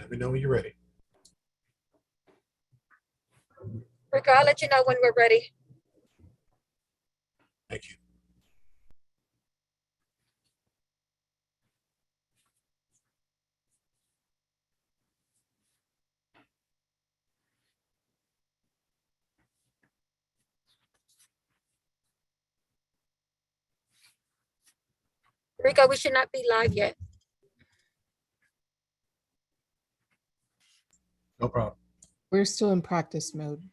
Let me know when you're ready. Rico, I'll let you know when we're ready. Thank you. Rico, we should not be live yet. No problem. We're still in practice mode.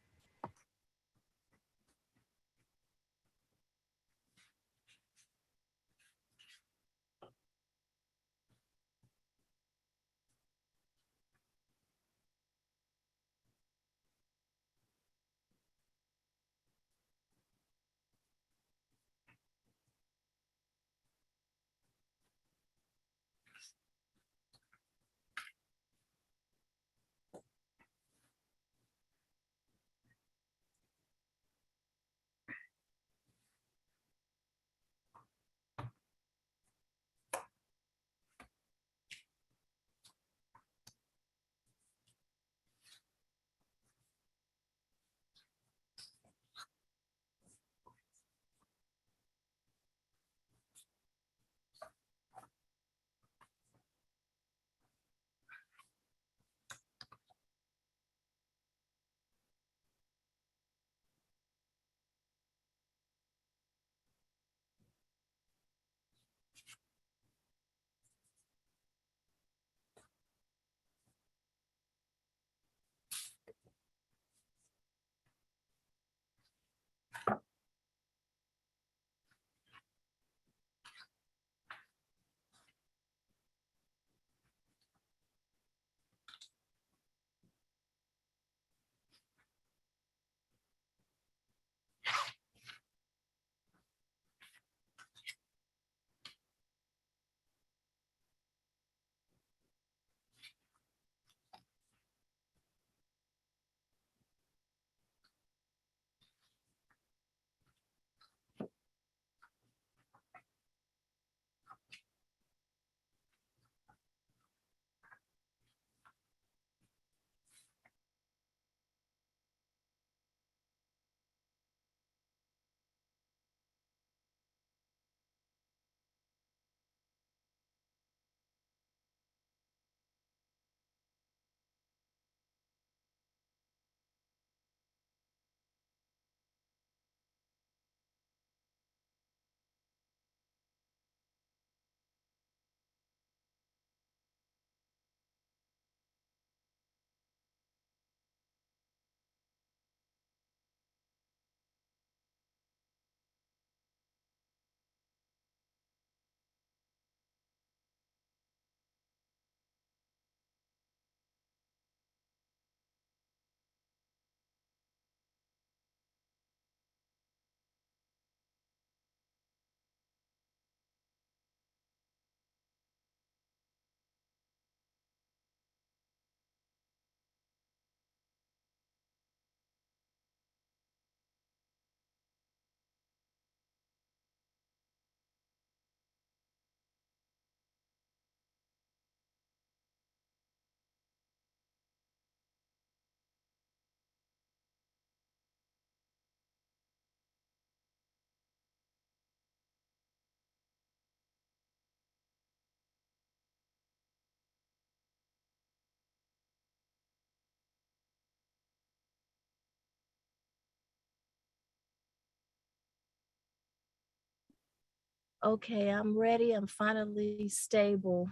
Okay, I'm ready. I'm finally stable.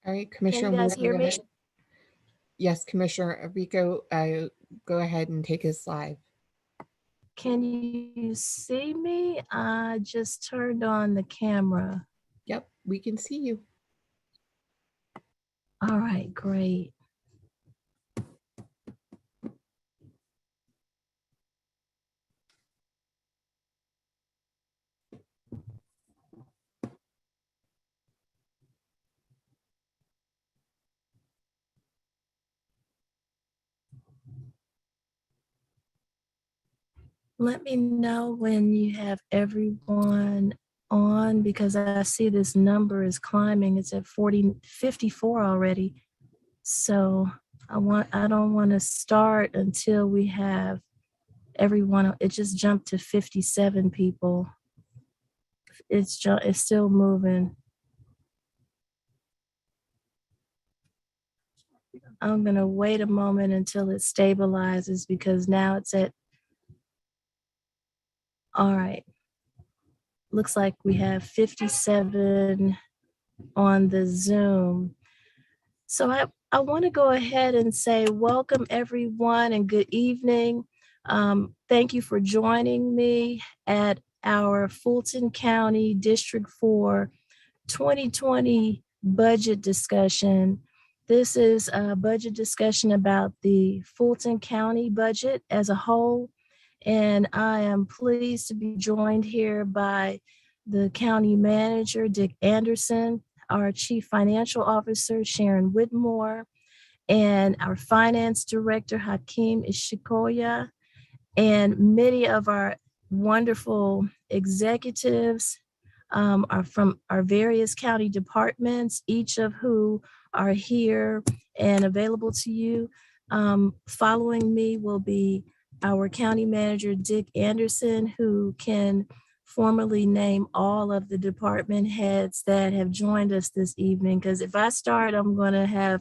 All right, Can Commissioner you guys Woodall, hear go me? ahead. Yes, Commissioner Rico, go ahead and take us live. Can you see me? I just turned on the camera. Yep, we can see you. All right, great. Let me know when you have everyone on because I see this number is climbing. It's at 54 already. So I don't want to start until we have everyone. It just jumped to 57 people. It's still moving. I'm going to wait a moment until it stabilizes because now it's at, all right. Looks like we have 57 on the Zoom. So I want to go ahead and say welcome everyone and good evening. Thank you for joining me at our Fulton County District 4 2020 budget discussion. This is a budget discussion about the Fulton County budget as a whole. And I am pleased to be joined here by the county manager, Dick Anderson, our chief financial officer, Sharon Whitmore, and our finance director, Hakeem Ishikoya, and many of our wonderful executives are from our various county departments, each of who are here and available to you. Following me will be our county manager, Dick Anderson, who can formally name all of the department heads that have joined us this evening. Because if I start, I'm going to have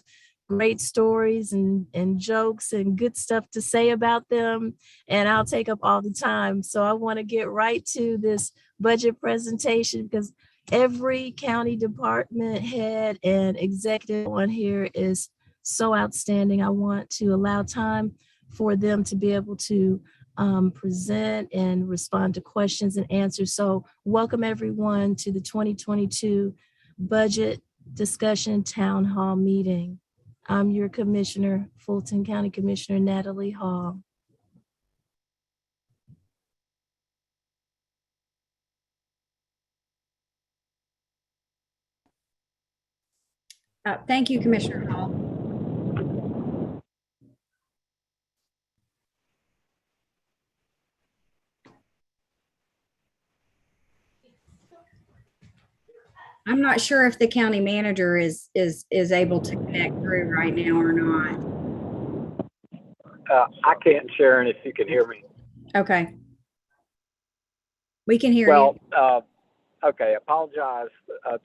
great stories and jokes and good stuff to say about them, and I'll take up all the time. So I want to get right to this budget presentation because every county department head and executive on here is so outstanding. I want to allow time for them to be able to present and respond to questions and answers. So welcome everyone to the 2022 budget discussion town hall meeting. I'm your commissioner, Fulton County Commissioner Natalie Hall. Thank you, Commissioner Hall. I'm not sure if the county manager is able to connect through right now or not. I can't, Sharon, if you can hear me. Okay. We can hear Well, you. okay. Apologize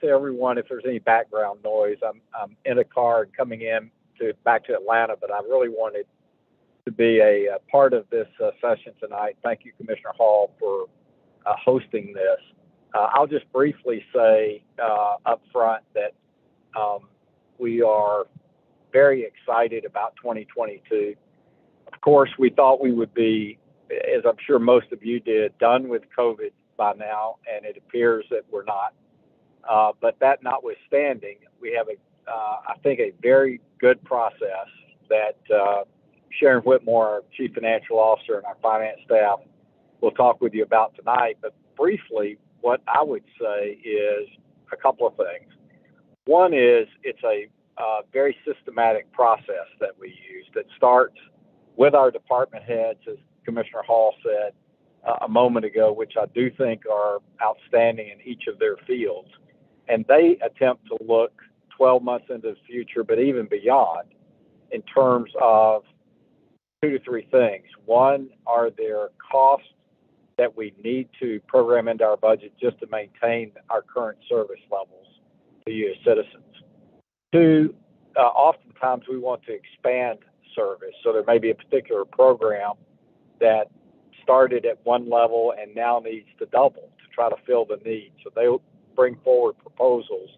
to everyone if there's any background noise. I'm in a car and coming in back to Atlanta, but I really wanted to be a part of this session tonight. Thank you, Commissioner Hall, for hosting this. I'll just briefly say up front that we are very excited about 2022. Of course, we thought we would be, as I'm sure most of you did, done with COVID by now, and it appears that we're not. But that notwithstanding, we have I think, a very good process that Sharon Whitmore, our Chief Financial Officer, and our finance staff will talk with you about tonight. But briefly, what I would say is a couple of things. One is it's a very systematic process that we use that starts with our department heads, as Commissioner Hall said a moment ago, which I do think are outstanding in each of their fields. And they attempt to look 12 months into the future, but even beyond, in terms of 2 to 3 things. One, are there costs that we need to program into our budget just to maintain our current service levels to you as citizens? 2, oftentimes we want to expand service. So there may be a particular program that started at one level and now needs to double to try to fill the need. So they'll bring forward proposals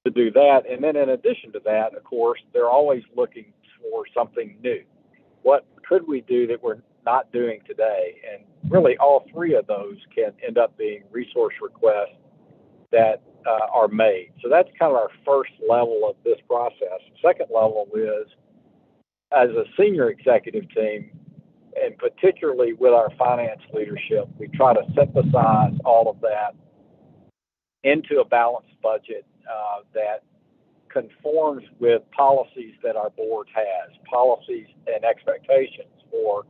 to do that. And then in addition to that, of course, they're always looking for something new. What could we do that we're not doing today? And really all 3 of those can end up being resource requests that are made. So that's kind of our first level of this process. The second level is, as a senior executive team, and particularly with our finance leadership, we try to synthesize all of that into a balanced budget that conforms with policies that our board has, policies and expectations for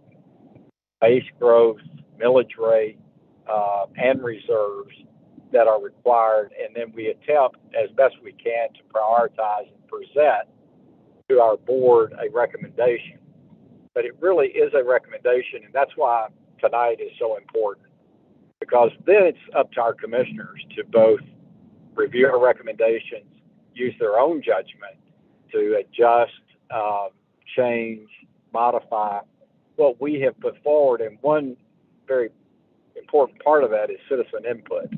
base growth, millage rate, and reserves, that are required, and then we attempt as best we can to prioritize and present to our board a recommendation. But it really is a recommendation, and that's why tonight is so important, because then it's up to our commissioners to both review our recommendations, use their own judgment to adjust, change, modify what we have put forward. And one very important part of that is citizen input.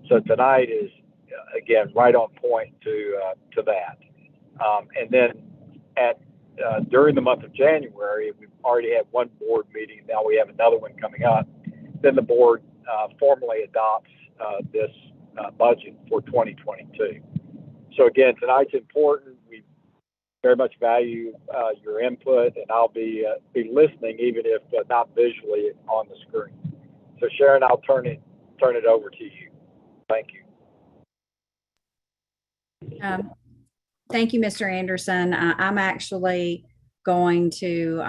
So tonight is, again, right on point to that. And then during the month of January, we've already had one board meeting. Now we have another one coming up. Then the board formally adopts this budget for 2022. So again, tonight's important. We very much value your input, and I'll be listening, even if not visually on the screen. So Sharon, I'll turn it over to you. Thank you. Thank you, Mr. Anderson. I'm actually going to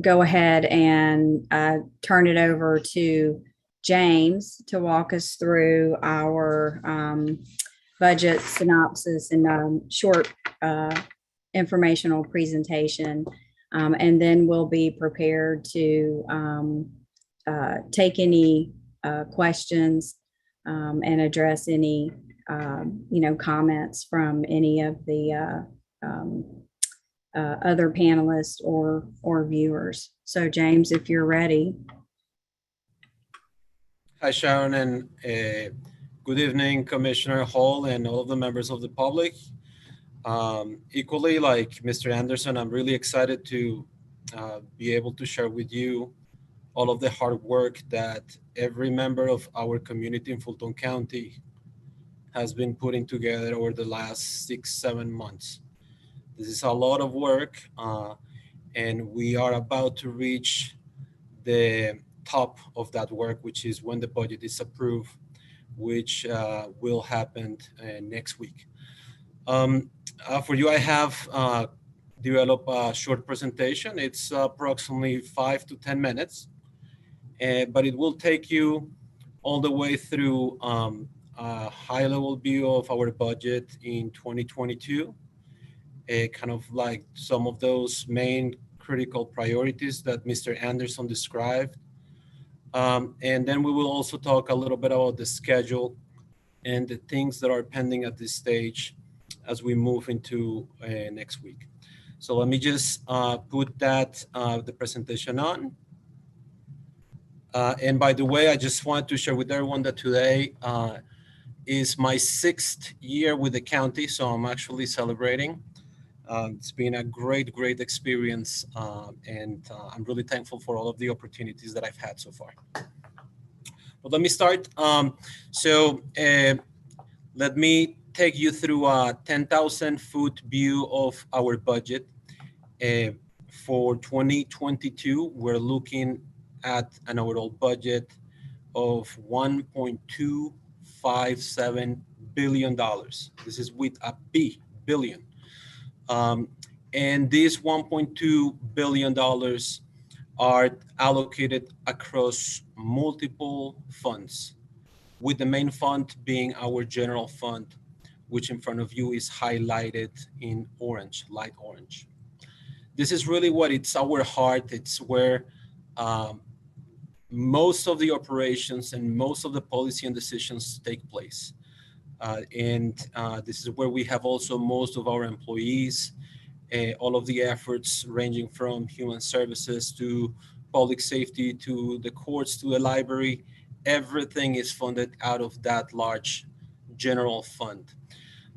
go ahead and turn it over to James to walk us through our budget synopsis and short informational presentation. And then we'll be prepared to take any questions and address any comments from any of the other panelists or viewers. So James, if you're ready. Hi, Sharon, and good evening, Commissioner Hall and all of the members of the public. Equally, like Mr. Anderson, I'm really excited to be able to share with you all of the hard work that every member of our community in Fulton County has been putting together over the last 6-7 months. This is a lot of work, and we are about to reach the top of that work, which is when the budget is approved, which will happen next week. For you, I have developed a short presentation. It's approximately 5 to 10 minutes, but it will take you all the way through a high-level view of our budget in 2022, kind of like some of those main critical priorities that Mr. Anderson described. And then we will also talk a little bit about the schedule and the things that are pending at this stage as we move into next week. So let me just put that, the presentation on. And by the way, I just want to share with everyone that today is my 6th year with the county, so I'm actually celebrating. It's been a great experience, and I'm really thankful for all of the opportunities that I've had so far. But let me start. Let me take you through a 10,000-foot view of our budget. For 2022, we're looking at an overall budget of $1.257 billion. This is with a B, billion. And these $1.2 billion are allocated across multiple funds, with the main fund being our general fund, which in front of you is highlighted in orange, light orange. This is really what it's our heart. It's where most of the operations and most of the policy and decisions take place. And this is where we have also most of our employees, all of the efforts ranging from human services to public safety, to the courts, to the library. Everything is funded out of that large general fund.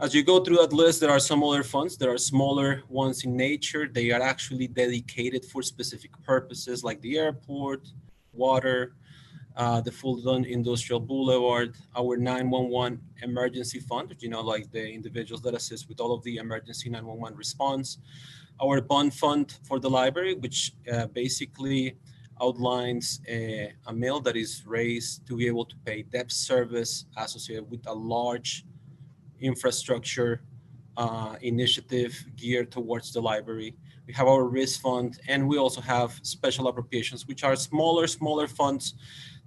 As you go through that list, there are some other funds. There are smaller ones in nature. They are actually dedicated for specific purposes, like the airport, water, the Fulton Industrial Boulevard, our 911 emergency fund, like the individuals that assist with all of the emergency 911 response, our bond fund for the library, which basically outlines a mill that is raised to be able to pay debt service associated with a large infrastructure initiative geared towards the library. We have our risk fund, and we also have special appropriations, which are smaller funds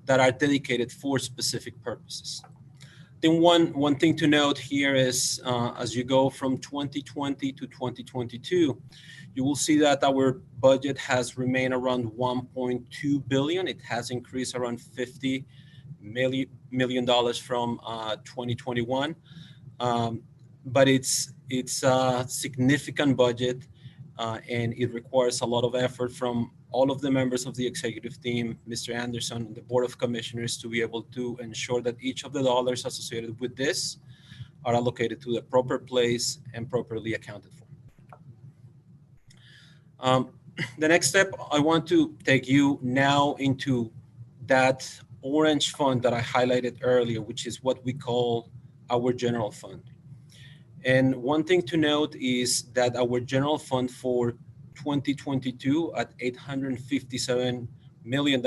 that are dedicated for specific purposes. Then one thing to note here is as you go from 2020 to 2022, you will see that our budget has remained around 1.2 billion. It has increased around $50 million from 2021, but it's a significant budget, and it requires a lot of effort from all of the members of the executive team, Mr. Anderson, and the Board of Commissioners to be able to ensure that each of the dollars associated with this are allocated to the proper place and properly accounted for. The next step, I want to take you now into that orange fund that I highlighted earlier, which is what we call our general fund. And one thing to note is that our general fund for 2022 at $857 million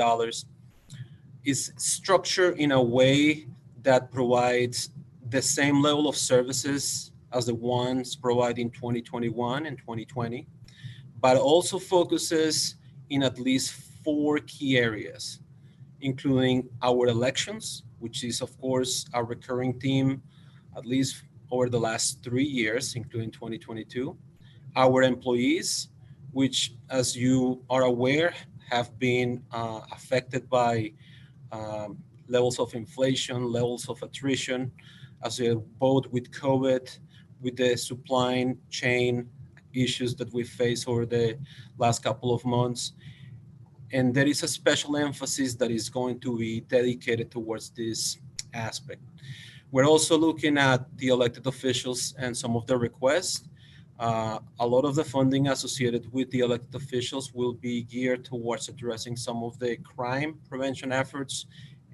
is structured in a way that provides the same level of services as the ones provided in 2021 and 2020, but also focuses in at least 4 key areas, including our elections, which is of course a recurring theme, at least over the last 3 years, including 2022, our employees, which, as you are aware, have been affected by levels of inflation, levels of attrition, as both with COVID, with the supply chain issues that we face over the last couple of months. And there is a special emphasis that is going to be dedicated towards this aspect. We're also looking at the elected officials and some of their requests. A lot of the funding associated with the elected officials will be geared towards addressing some of the crime prevention efforts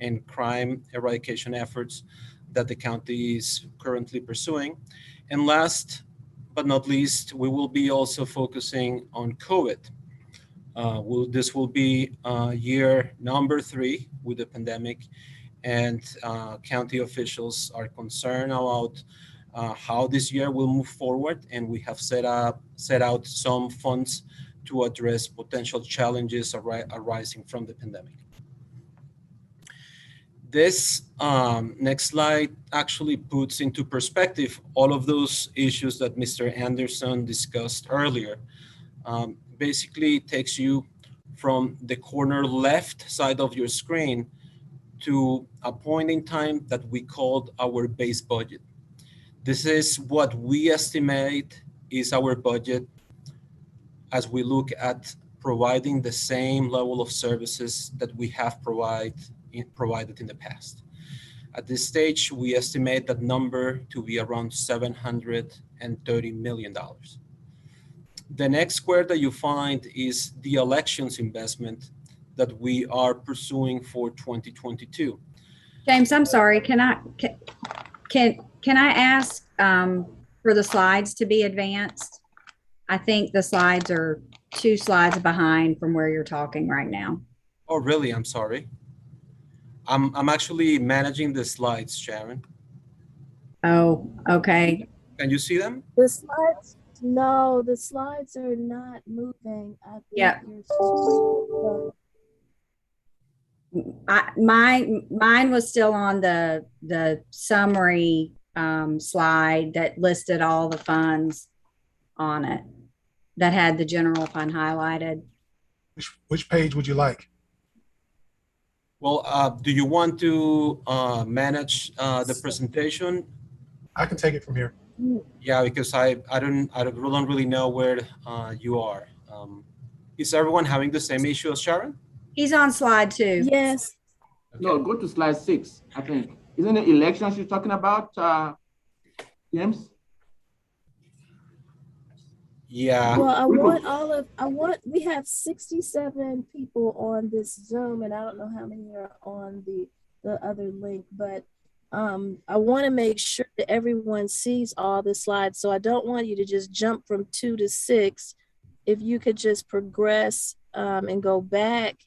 and crime eradication efforts that the county is currently pursuing. And last but not least, we will be also focusing on COVID. This will be year number 3 with the pandemic, and county officials are concerned about how this year will move forward, and we have set out some funds to address potential challenges arising from the pandemic. This next slide actually puts into perspective all of those issues that Mr. Anderson discussed earlier. Basically takes you from the corner left side of your screen to a point in time that we called our base budget. This is what we estimate is our budget as we look at providing the same level of services that we have provided in the past. At this stage, we estimate that number to be around $730 million. The next square that you find is the elections investment that we are pursuing for 2022. James, I'm sorry. Can I ask for the slides to be advanced? I think the slides are 2 slides behind from where you're talking right now. Oh, really? I'm sorry. I'm actually managing the slides, Sharon. Oh, okay. Can you see them? The slides, no, the slides are not moving. I think Yeah. you're Mine was still on the summary slide that listed all the funds on it, that had the general fund highlighted. Which page would you like? Well, do you want to manage the presentation? I can take it from here. Yeah, because I don't really know where you are. Is everyone having the same issue as Sharon? He's on slide 2. yes. Okay. No, go to slide 6, I think. Isn't it elections you're talking about, James? Yeah. Well, we have 67 people on this Zoom, and I don't know how many are on the other link, but I want to make sure that everyone sees all the slides. So I don't want you to just jump from 2 to 6. If you could just progress and go back.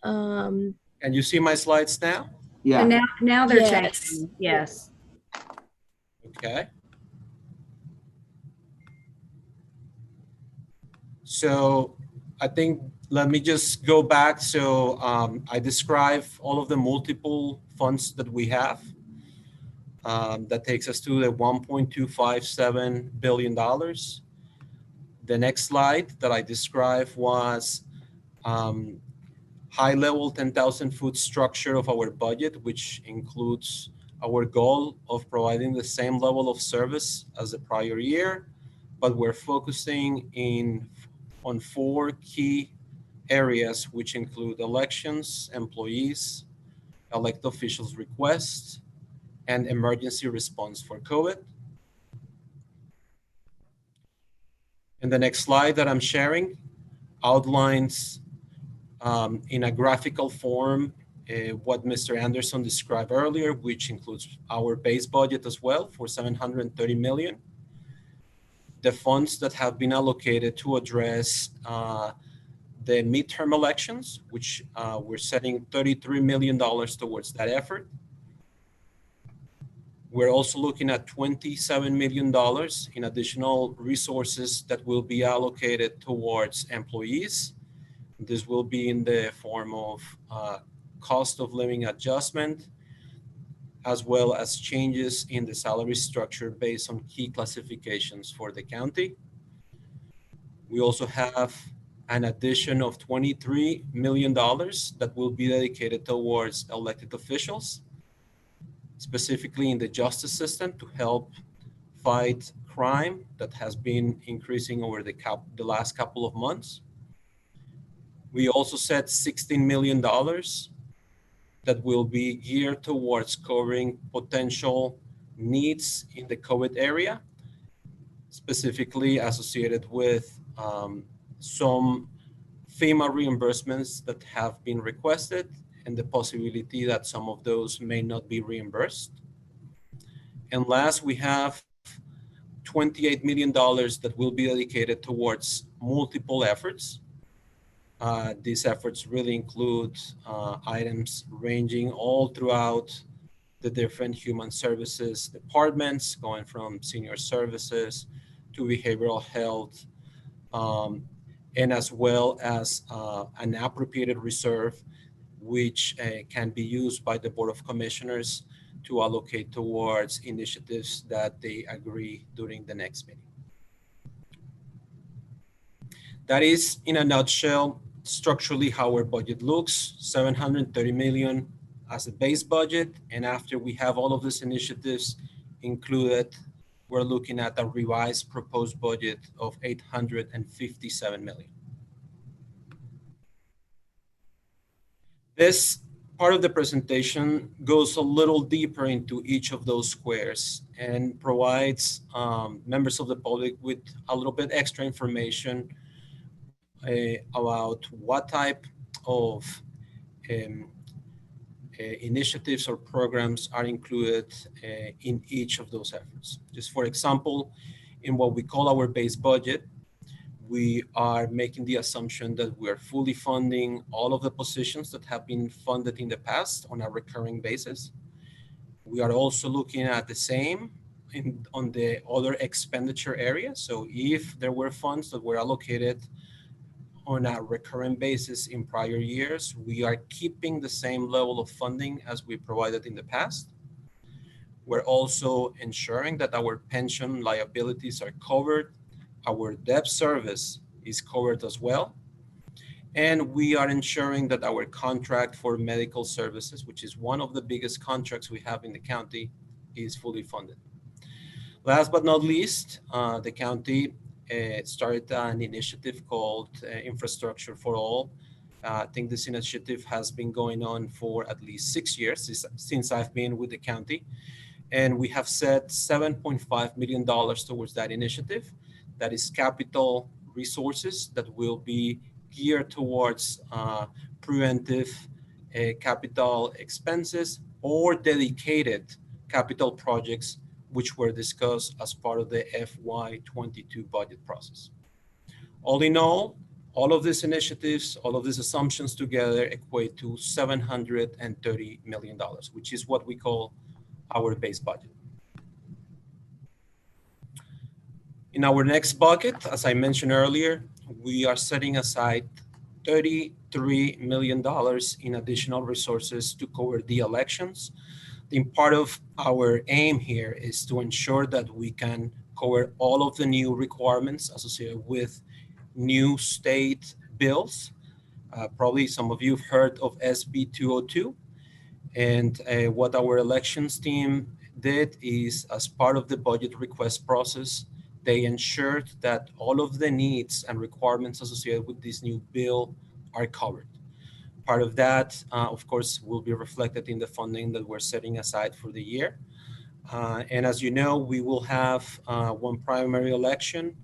Can you see my slides now? Yeah. And now they're Yes. changing. Yes. Okay. So I think let me just go back. So I describe all of the multiple funds that we have. That takes us to the $1.257 billion. The next slide that I described was high-level 10,000-foot structure of our budget, which includes our goal of providing the same level of service as the prior year, but we're focusing on 4 key areas, which include elections, employees, elected officials' requests, and emergency response for COVID. And the next slide that I'm sharing outlines in a graphical form what Mr. Anderson described earlier, which includes our base budget as well for $730 million. The funds that have been allocated to address the midterm elections, which we're setting $33 million towards that effort. We're also looking at $27 million in additional resources that will be allocated towards employees. This will be in the form of cost of living adjustment, as well as changes in the salary structure based on key classifications for the county. We also have an addition of $23 million that will be dedicated towards elected officials, specifically in the justice system, to help fight crime that has been increasing over the last couple of months. We also set $16 million that will be geared towards covering potential needs in the COVID area, specifically associated with some FEMA reimbursements that have been requested and the possibility that some of those may not be reimbursed. And last, we have $28 million that will be dedicated towards multiple efforts. These efforts really include items ranging all throughout the different human services departments, going from senior services to behavioral health, and as well as an appropriated reserve, which can be used by the Board of Commissioners to allocate towards initiatives that they agree during the next meeting. That is, in a nutshell, structurally how our budget looks. $730 million as a base budget, and after we have all of these initiatives included, we're looking at a revised proposed budget of $857 million. This part of the presentation goes a little deeper into each of those squares and provides members of the public with a little bit extra information about what type of initiatives or programs are included in each of those efforts. Just for example, in what we call our base budget, we are making the assumption that we are fully funding all of the positions that have been funded in the past on a recurring basis. We are also looking at the same on the other expenditure areas. So if there were funds that were allocated on a recurring basis in prior years, we are keeping the same level of funding as we provided in the past. We're also ensuring that our pension liabilities are covered. Our debt service is covered as well. And we are ensuring that our contract for medical services, which is one of the biggest contracts we have in the county, is fully funded. Last but not least, the county started an initiative called Infrastructure for All. I think this initiative has been going on for at least 6 years since I've been with the county. And we have set $7.5 million towards that initiative. That is capital resources that will be geared towards preventive capital expenses or dedicated capital projects, which were discussed as part of the FY22 budget process. All in all of these initiatives, all of these assumptions together equate to $730 million, which is what we call our base budget. In our next bucket, as I mentioned earlier, we are setting aside $33 million in additional resources to cover the elections. And part of our aim here is to ensure that we can cover all of the new requirements associated with new state bills. Probably some of you have heard of SB 202. And what our elections team did is, as part of the budget request process, they ensured that all of the needs and requirements associated with this new bill are covered. Part of that, of course, will be reflected in the funding that we're setting aside for the year. And as you know, we will have one primary election.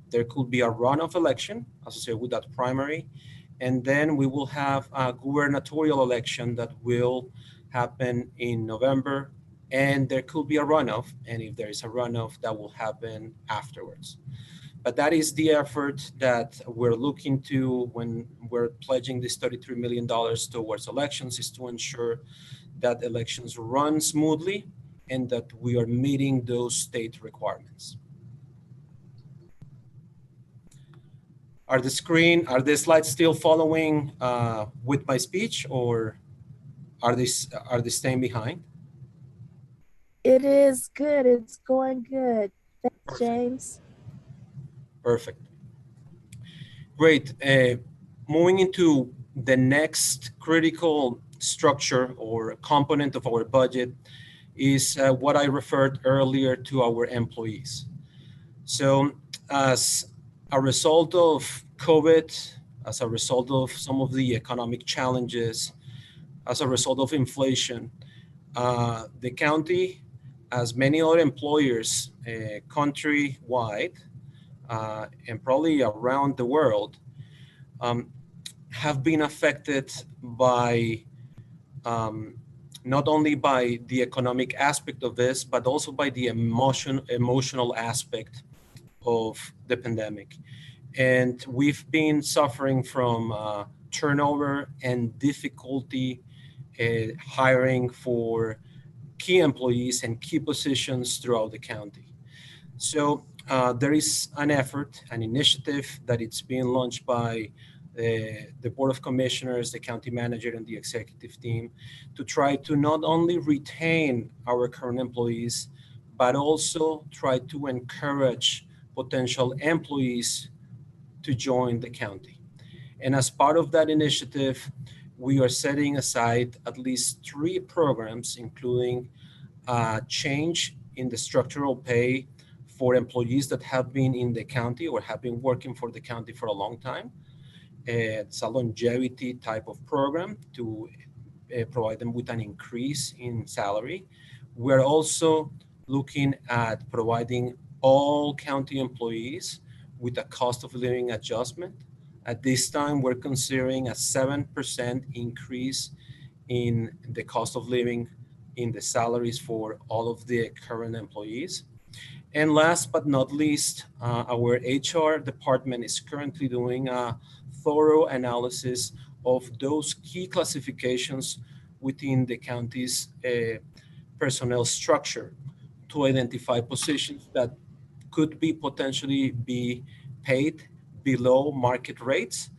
There could be a runoff election associated with that primary. And then we will have a gubernatorial election that will happen in November. And there could be a runoff. And if there is a runoff, that will happen afterwards. But that is the effort that we're looking to when we're pledging this $33 million towards elections, is to ensure that elections run smoothly and that we are meeting those state requirements. Are the slides still following with my speech, or are they staying behind? It is good. It's going good. Thanks, James. Perfect. Great. Moving into the next critical structure or component of our budget is what I referred earlier to our employees. So as a result of COVID, as a result of some of the economic challenges, as a result of inflation, the county, as many other employers countrywide, and probably around the world, have been affected by not only by the economic aspect of this, but also by the emotional aspect of the pandemic. And we've been suffering from turnover and difficulty hiring for key employees and key positions throughout the county. So there is an effort, an initiative that it's being launched by the Board of Commissioners, the county manager, and the executive team to try to not only retain our current employees, but also try to encourage potential employees to join the county. And as part of that initiative, we are setting aside at least 3 programs, including change in the structural pay for employees that have been in the county or have been working for the county for a long time. It's a longevity type of program to provide them with an increase in salary. We're also looking at providing all county employees with a cost of living adjustment. At this time, we're considering a 7% increase in the cost of living in the salaries for all of the current employees. And last but not least, our HR department is currently doing a thorough analysis of those key classifications within the county's personnel structure to identify positions that could be potentially be paid below market rates,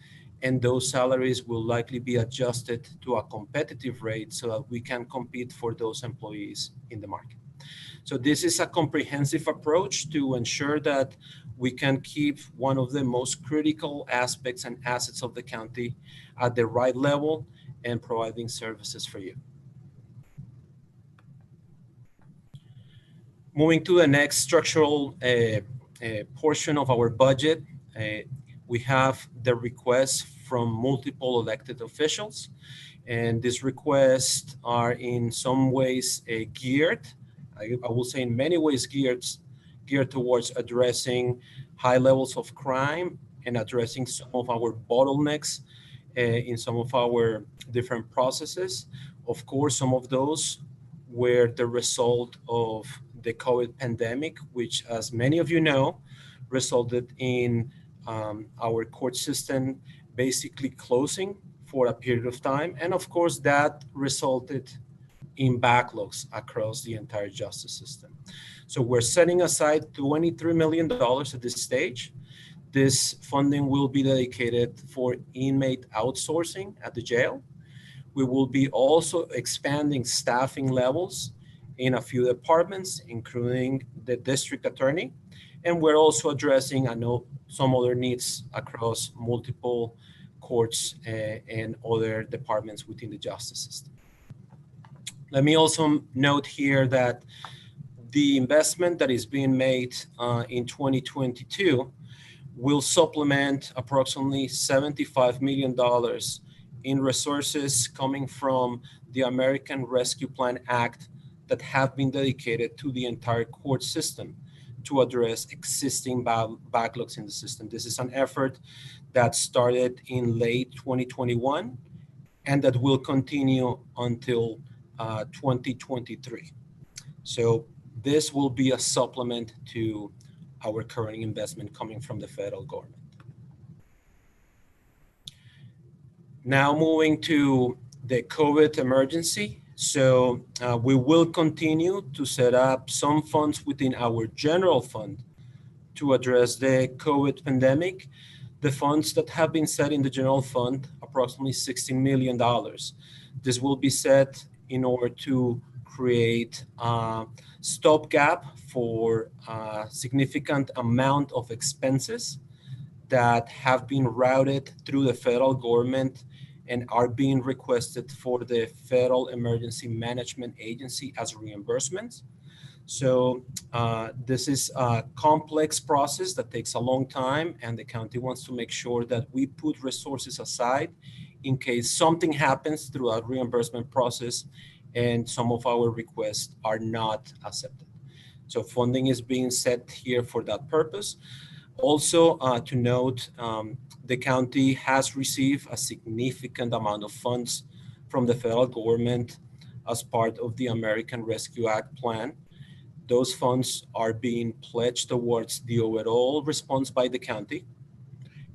and those salaries will likely be adjusted to a competitive rate so that we can compete for those employees in the market. So this is a comprehensive approach to ensure that we can keep one of the most critical aspects and assets of the county at the right level and providing services for you. Moving to the next structural portion of our budget, we have the requests from multiple elected officials. And these requests are in some ways geared, I will say in many ways geared towards addressing high levels of crime and addressing some of our bottlenecks in some of our different processes. Of course, some of those were the result of the COVID pandemic, which, as many of you know, resulted in our court system basically closing for a period of time. And of course, that resulted in backlogs across the entire justice system. So we're setting aside $23 million at this stage This funding will be dedicated for inmate outsourcing at the jail. We will be also expanding staffing levels in a few departments, including the district attorney. And we're also addressing, I know, some other needs across multiple courts and other departments within the justice system. Let me also note here that the investment that is being made in 2022 will supplement approximately $75 million in resources coming from the American Rescue Plan Act that have been dedicated to the entire court system to address existing backlogs in the system. This is an effort that started in late 2021 and that will continue until 2023. So this will be a supplement to our current investment coming from the federal government. Now moving to the COVID emergency. So we will continue to set up some funds within our general fund to address the COVID pandemic. The funds that have been set in the general fund, approximately $16 million. This will be set in order to create a stopgap for a significant amount of expenses that have been routed through the federal government and are being requested for the Federal Emergency Management Agency as reimbursements. So this is a complex process that takes a long time, and the county wants to make sure that we put resources aside in case something happens through our reimbursement process and some of our requests are not accepted. So funding is being set here for that purpose. Also to note, the county has received a significant amount of funds from the federal government as part of the American Rescue Act plan. Those funds are being pledged towards the overall response by the county.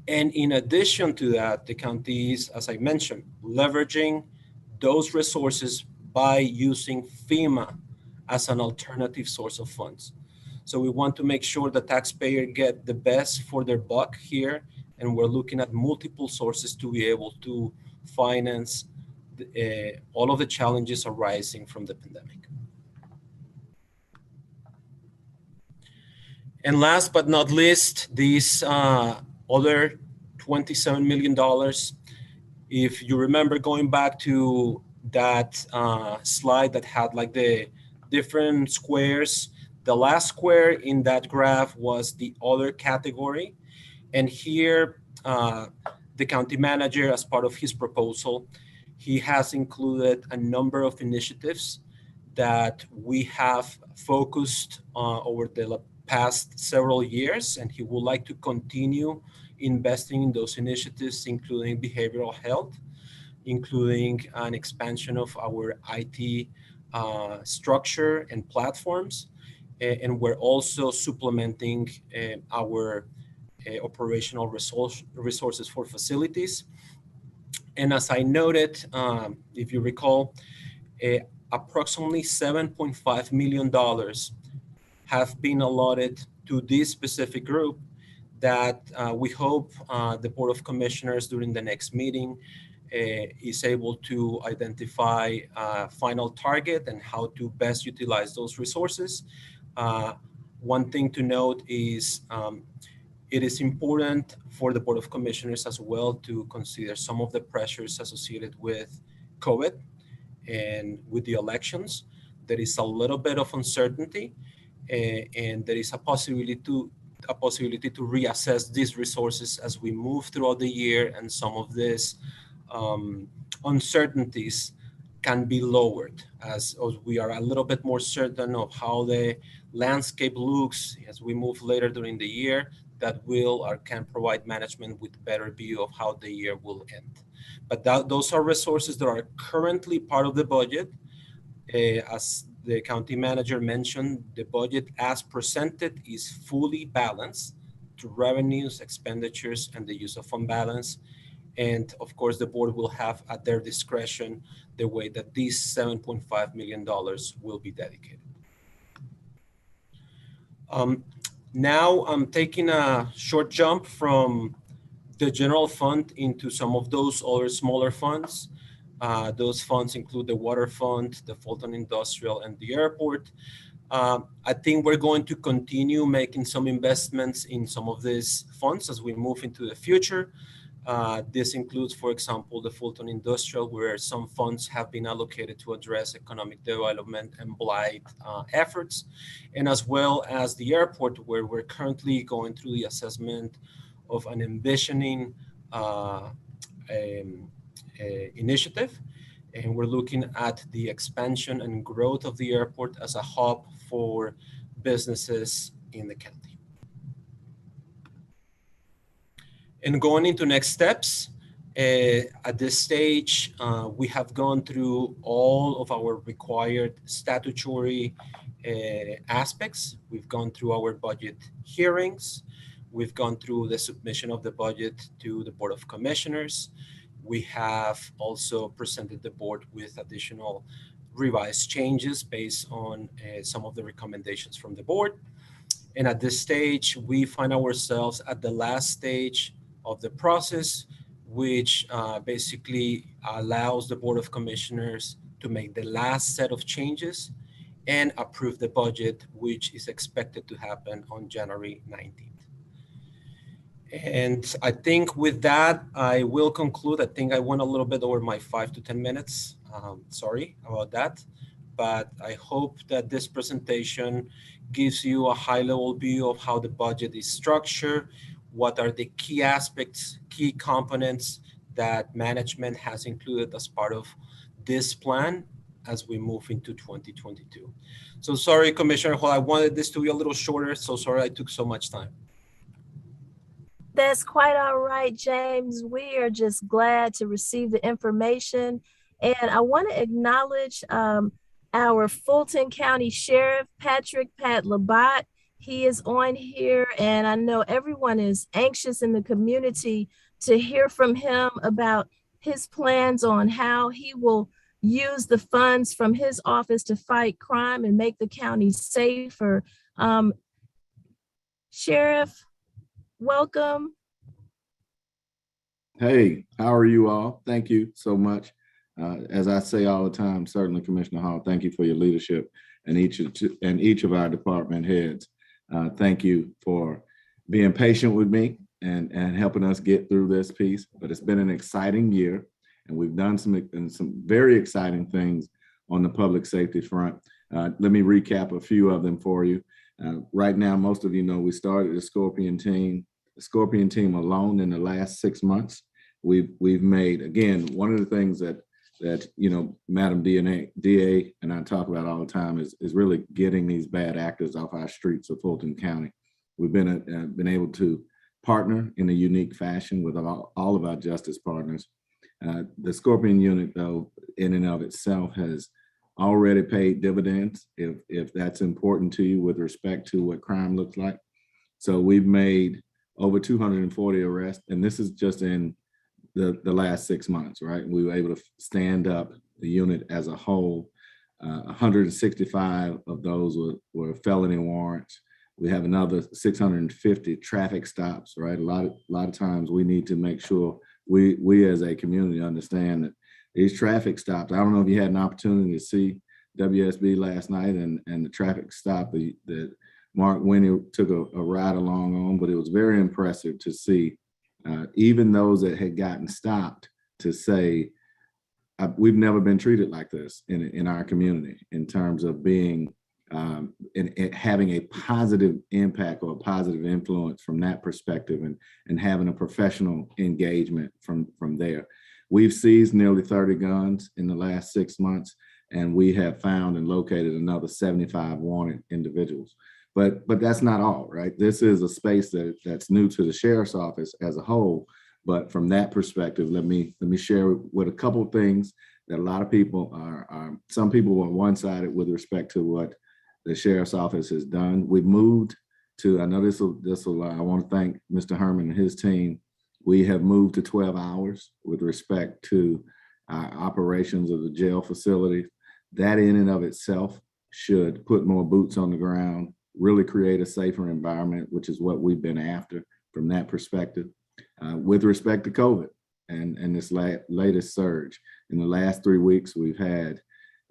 And in addition to that, the county is, as I mentioned, leveraging those resources by using FEMA as an alternative source of funds. So we want to make sure the taxpayer get the best for their buck here, and we're looking at multiple sources to be able to finance all of the challenges arising from the pandemic. And last but not least, these other $27 million, if you remember going back to that slide that had like the different squares, the last square in that graph was the other category. And here, the county manager, as part of his proposal, he has included a number of initiatives that we have focused over the past several years, and he would like to continue investing in those initiatives, including behavioral health, including an expansion of our IT structure and platforms. And we're also supplementing our operational resources for facilities. And as I noted, if you recall, approximately $7.5 million have been allotted to this specific group that we hope the Board of Commissioners during the next meeting is able to identify a final target and how to best utilize those resources. One thing to note is it is important for the Board of Commissioners as well to consider some of the pressures associated with COVID and with the elections. There is a little bit of uncertainty, and there is a possibility to reassess these resources as we move throughout the year, and some of these uncertainties can be lowered as we are a little bit more certain of how the landscape looks as we move later during the year. That will or can provide management with better view of how the year will end. But those are resources that are currently part of the budget. As the county manager mentioned, the budget as presented is fully balanced to revenues, expenditures, and the use of fund balance. And of course, the board will have at their discretion the way that these $7.5 million will be dedicated. Now I'm taking a short jump from the general fund into some of those other smaller funds. Those funds include the water fund, the Fulton Industrial, and the airport. I think we're going to continue making some investments in some of these funds as we move into the future. This includes, for example, the Fulton Industrial, where some funds have been allocated to address economic development and blight efforts, and as well as the airport, where we're currently going through the assessment of an envisioning initiative. And we're looking at the expansion and growth of the airport as a hub for businesses in the county. And going into next steps, at this stage, we have gone through all of our required statutory aspects. We've gone through our budget hearings. We've gone through the submission of the budget to the Board of Commissioners. We have also presented the board with additional revised changes based on some of the recommendations from the board. And at this stage, we find ourselves at the last stage of the process, which basically allows the Board of Commissioners to make the last set of changes and approve the budget, which is expected to happen on January 19th. And I think with that, I will conclude. I think I went a little bit over my 5 to 10 minutes. Sorry about that. But I hope that this presentation gives you a high-level view of how the budget is structured, what are the key aspects, key components that management has included as part of this plan as we move into 2022. So sorry, Commissioner Hall, I wanted this to be a little shorter, so sorry I took so much time. That's quite all right, James. We are just glad to receive the information. And I want to acknowledge our Fulton County Sheriff, Pat Labat. He is on here, and I know everyone is anxious in the community to hear from him about his plans on how he will use the funds from his office to fight crime and make the county safer. Sheriff, welcome. Hey, how are you all? Thank you so much. As I say all the time, certainly Commissioner Hall, thank you for your leadership and each of our department heads. Thank you for being patient with me and helping us get through this piece. But it's been an exciting year, and we've done some very exciting things on the public safety front. Let me recap a few of them for you. Right now, most of you know we started the Scorpion team. The Scorpion team alone in the last 6 months, we've made, again, one of the things that you know, Madam DA and I talk about all the time is really getting these bad actors off our streets of Fulton County. We've been able to partner in a unique fashion with all of our justice partners. The Scorpion unit, though, in and of itself has already paid dividends, if that's important to you with respect to what crime looks like. So we've made over 240 arrests, and this is just in the last 6 months, right? We were able to stand up the unit as a whole. 165 of those were felony warrants. We have another 650 traffic stops, right? A lot of times we need to make sure we as a community understand that these traffic stops, I don't know if you had an opportunity to see WSB last night and the traffic stop that Mark Winnie took a ride along on, but it was very impressive to see even those that had gotten stopped to say, we've never been treated like this in our community in terms of being and having a positive impact or a positive influence from that perspective and having a professional engagement from there. We've seized nearly 30 guns in the last 6 months, and we have found and located another 75 wanted individuals. But that's not all, right? This is a space that's new to the sheriff's office as a whole. But from that perspective, let me share with a couple of things that a lot of people are some people are one-sided with respect to what the sheriff's office has done. We've moved to, I know this will I want to thank Mr. Herman and his team. We have moved to 12 hours with respect to our operations of the jail facility. That in and of itself should put more boots on the ground really create a safer environment, which is what we've been after from that perspective. With respect to COVID and this latest surge, in the last 3 weeks, we've had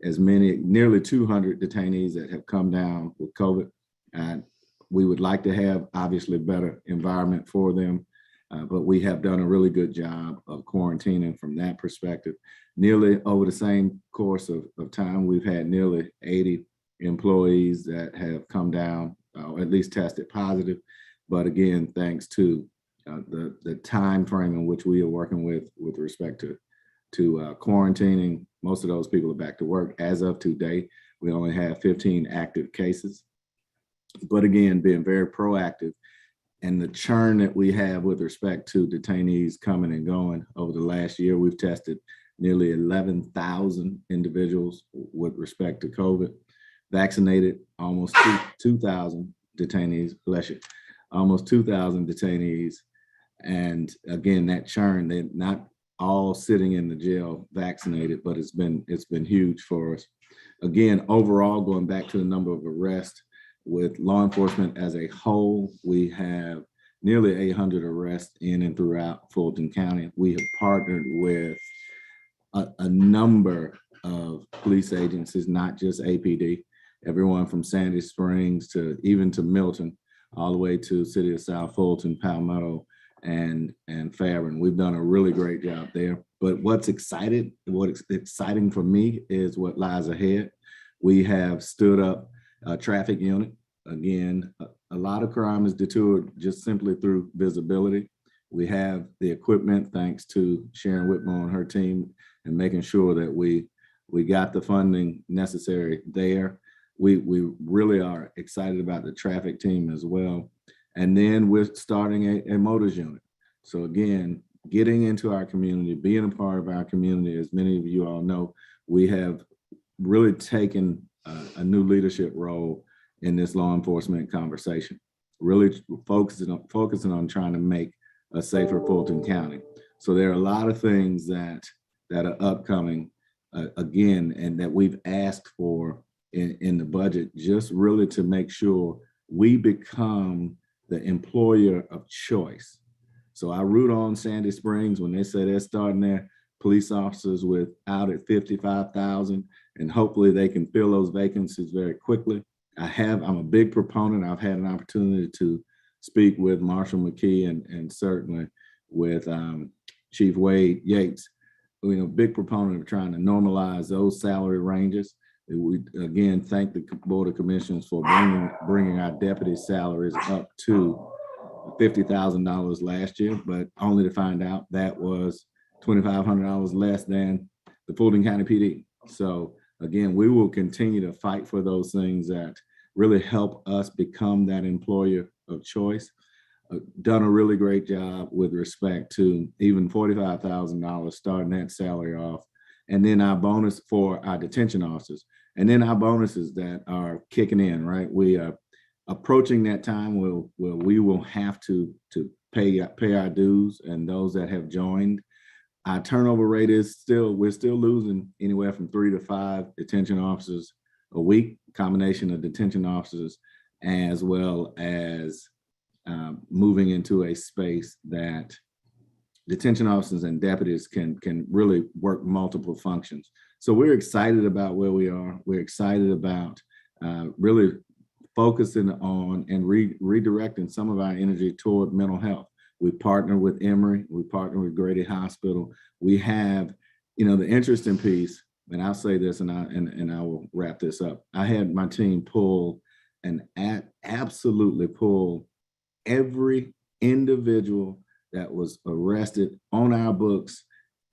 nearly 200 detainees that have come down with COVID. And we would like to have obviously better environment for them, but we have done a really good job of quarantining from that perspective. Nearly over the same course of time, we've had nearly 80 employees that have come down, or at least tested positive. But again, thanks to the time frame in which we are working with respect to quarantining, most of those people are back to work. As of today, we only have 15 active cases. But again, being very proactive, and the churn that we have with respect to detainees coming and going over the last year, we've tested nearly 11,000 individuals with respect to COVID, vaccinated almost 2,000 detainees, bless you, almost 2,000 detainees. And again, that churn, they're not all sitting in the jail vaccinated, but it's been huge for us. Again, overall, going back to the number of arrests with law enforcement as a whole, we have nearly 800 arrests in and throughout Fulton County. We have partnered with a number of police agencies, not just APD, everyone from Sandy Springs to even to Milton, all the way to City of South Fulton, Palmetto, and Fairburn. We've done a really great job there. But what's exciting for me is what lies ahead. We have stood up a traffic unit. Again, a lot of crime is deterred just simply through visibility. We have the equipment, thanks to Sharon Whitmore and her team, and making sure that we got the funding necessary there. We really are excited about the traffic team as well. And then we're starting a motors unit. So again, getting into our community, being a part of our community, as many of you all know, we have really taken a new leadership role in this law enforcement conversation, really focusing on trying to make a safer Fulton County. So there are a lot of things that are upcoming again, and that we've asked for in the budget, just really to make sure we become the employer of choice. So I root on Sandy Springs when they say they're starting their police officers out at 55,000, and hopefully they can fill those vacancies very quickly. I'm a big proponent. I've had an opportunity to speak with Marshall McKee and certainly with Chief Wade Yates, big proponent of trying to normalize those salary ranges. We again thank the Board of Commissioners for bringing our deputy salaries up to $50,000 last year, but only to find out that was $2,500 less than the Fulton County PD. So again, we will continue to fight for those things that really help us become that employer of choice. Done a really great job with respect to even $45,000 starting that salary off. And then our bonus for our detention officers. And then our bonuses that are kicking in, right? We are approaching that time where we will have to pay our dues, and those that have joined. Our turnover rate is we're still losing anywhere from 3 to 5 detention officers a week, combination of detention officers, as well as moving into a space that detention officers and deputies can really work multiple functions. So we're excited about where we are. We're excited about really focusing on and redirecting some of our energy toward mental health. We partner with Emory, we partner with Grady Hospital. We have, the interesting piece, and I'll say this and I will wrap this up. I had my team absolutely pull every individual that was arrested on our books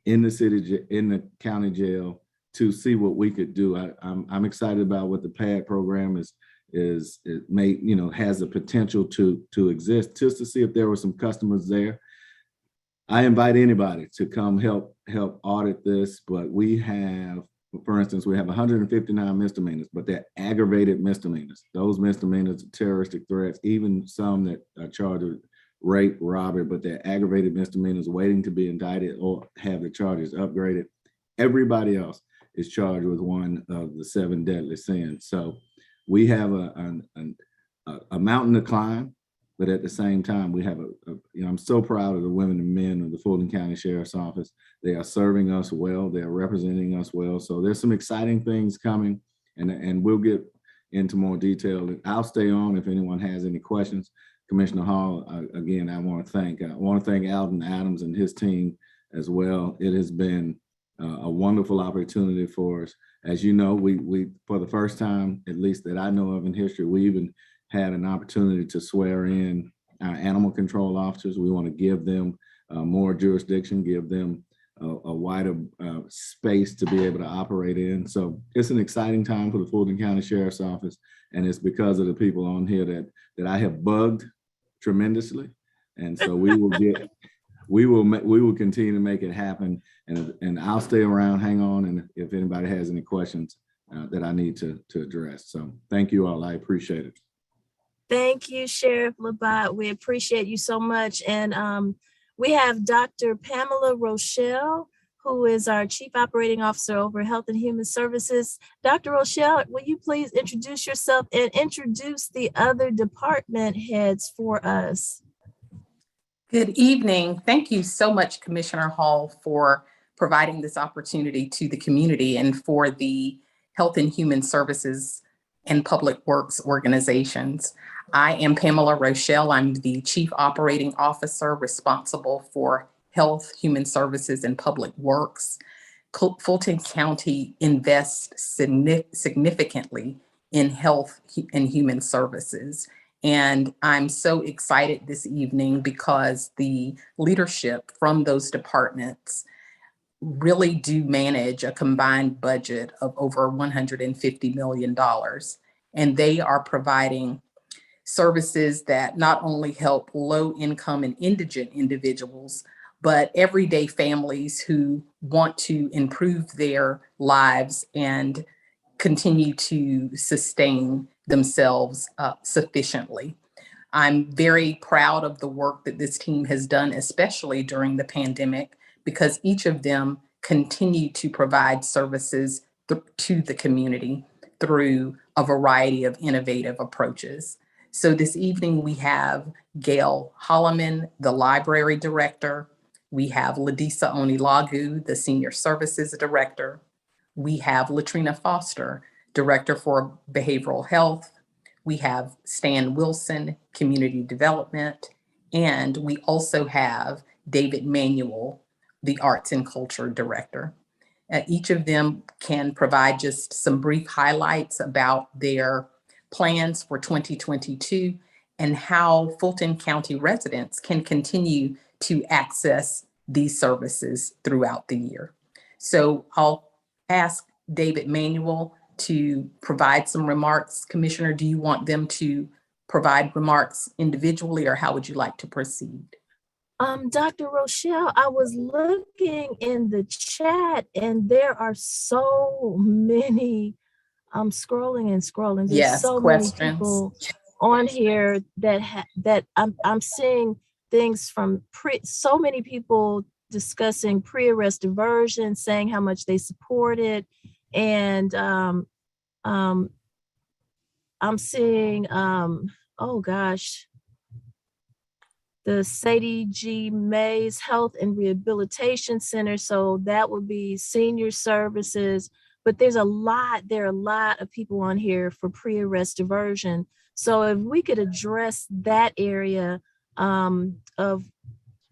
in the county jail to see what we could do. I'm excited about what the PAD program has the potential to exist, just to see if there were some customers there. I invite anybody to come help audit this, but we have, for instance, we have 159 misdemeanors, but they're aggravated misdemeanors. Those misdemeanors are terroristic threats, even some that are charged with rape, robbery, but they're aggravated misdemeanors waiting to be indicted or have the charges upgraded. Everybody else is charged with one of the 7 deadly sins. So we have a a mountain to climb, but at the same time, we have I'm so proud of the women and men of the Fulton County Sheriff's Office. They are serving us well. They are representing us well. So there's some exciting things coming, and we'll get into more detail. I'll stay on if anyone has any questions. Commissioner Hall, again, I want to thank Alden Adams and his team as well. It has been a wonderful opportunity for us. As you know, we for the first time, at least that I know of in history, we even had an opportunity to swear in our animal control officers. We want to give them more jurisdiction, give them a wider space to be able to operate in. So it's an exciting time for the Fulton County Sheriff's Office, and it's because of the people on here that I have bugged tremendously, and so we will continue to make it happen, and I'll stay around, hang on, and if anybody has any questions that I need to address. So thank you all. I appreciate it. Thank you, Sheriff Labat. We appreciate you so much. And we have Dr. Pamela Rochelle, who is our Chief Operating Officer over Health and Human Services. Dr. Rochelle, will you please introduce yourself and introduce the other department heads for us? Good evening. Thank you so much, Commissioner Hall, for providing this opportunity to the community and for the Health and Human Services and Public Works organizations. I am Pamela Rochelle. I'm the Chief Operating Officer responsible for Health, Human Services, and Public Works. Fulton County invests significantly in health and human services. And I'm so excited this evening because the leadership from those departments really do manage a combined budget of over $150 million. And they are providing services that not only help low income and indigent individuals, but everyday families who want to improve their lives and continue to sustain themselves sufficiently. I'm very proud of the work that this team has done, especially during the pandemic, because each of them continue to provide services to the community through a variety of innovative approaches. So this evening we have Gail Holloman, the library director. We have Ladisa Onilagu, the senior services director. We have Latrina Foster, director for behavioral health. We have Stan Wilson, community development. And we also have David Manuel, the arts and culture director. Each of them can provide just some brief highlights about their plans for 2022 and how Fulton County residents can continue to access these services throughout the year. So I'll ask David Manuel to provide some remarks. Commissioner, do you want them to provide remarks individually, or how would you like to proceed? Dr. Rochelle, I was looking in the chat and there are so many, I'm scrolling and scrolling. There's yes, so questions. many people on here that I'm seeing things from so many people discussing pre-arrest diversion, saying how much they support it. And I'm seeing, oh gosh, the Sadie G. Mays Health and Rehabilitation Center. So that would be senior services, but there are a lot of people on here for pre-arrest diversion. So if we could address that area of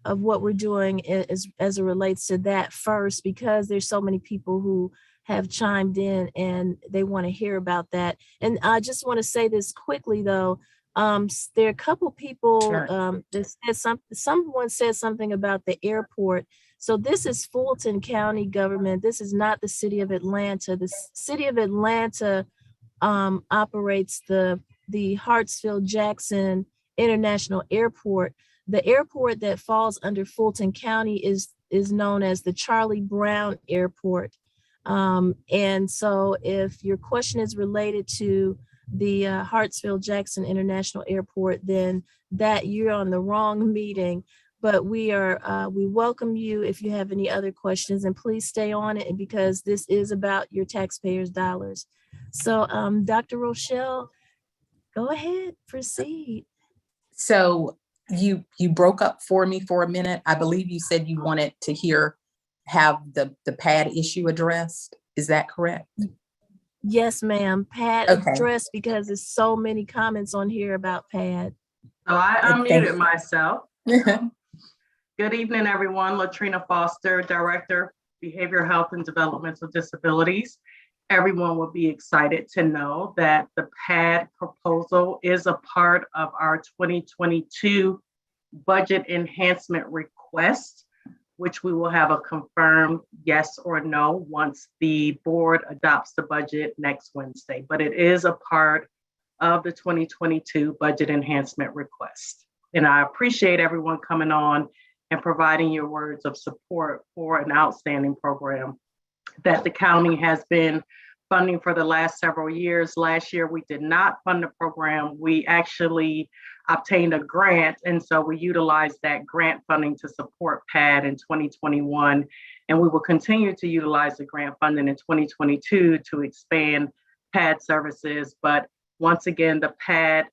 what we're doing as it relates to that first, because there's so many people who have chimed in and they want to hear about that. And I just want to say this quickly though. There are a couple people Sure. that said someone said something about the airport. So this is Fulton County government. This is not the city of Atlanta. The city of Atlanta operates the Hartsfield-Jackson International Airport. The airport that falls under Fulton County is known as the Charlie Brown Airport. And so if your question is related to the Hartsfield-Jackson International Airport, then that you're on the wrong meeting. But we welcome you if you have any other questions, and please stay on it because this is about your taxpayers' dollars. So Dr. Rochelle, Go ahead, proceed. So you broke up for me for a minute. I believe you said you wanted to have the PAD issue addressed. Is that correct? Yes, ma'am. PAD Okay. addressed because there's so many comments on here about PAD. So I Thank unmuted you. myself. Good evening, everyone. Latrina Foster, Director, Behavioral Health and Developmental Disabilities. Everyone will be excited to know that the PAD proposal is a part of our 2022 budget enhancement request, which we will have a confirmed yes or no once the board adopts the budget next Wednesday. But it is a part of the 2022 budget enhancement request. And I appreciate everyone coming on and providing your words of support for an outstanding program that the county has been funding for the last several years. Last year, we did not fund the program. We actually obtained a grant, and so we utilized that grant funding to support PAD in 2021, and we will continue to utilize the grant funding in 2022 to expand PAD services. But once again, the PAD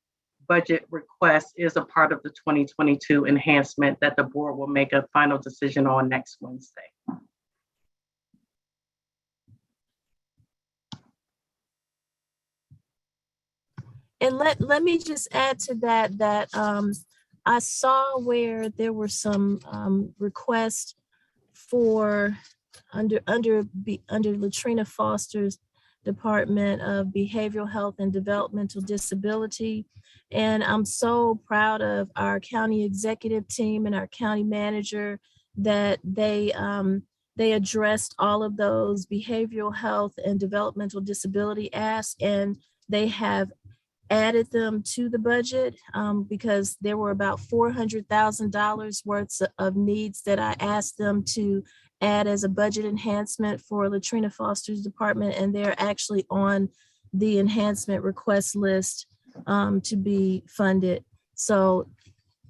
budget request is a part of the 2022 enhancement that the board will make a final decision on next Wednesday. And let me just add to that I saw where there were some requests for under Latrina Foster's Department of Behavioral Health and Developmental Disability. And I'm so proud of our county executive team and our county manager that they addressed all of those behavioral health and developmental disability asks, and they have added them to the budget because there were about $400,000 worth of needs that I asked them to add as a budget enhancement for Latrina Foster's department, and they're actually on the enhancement request list to be funded. So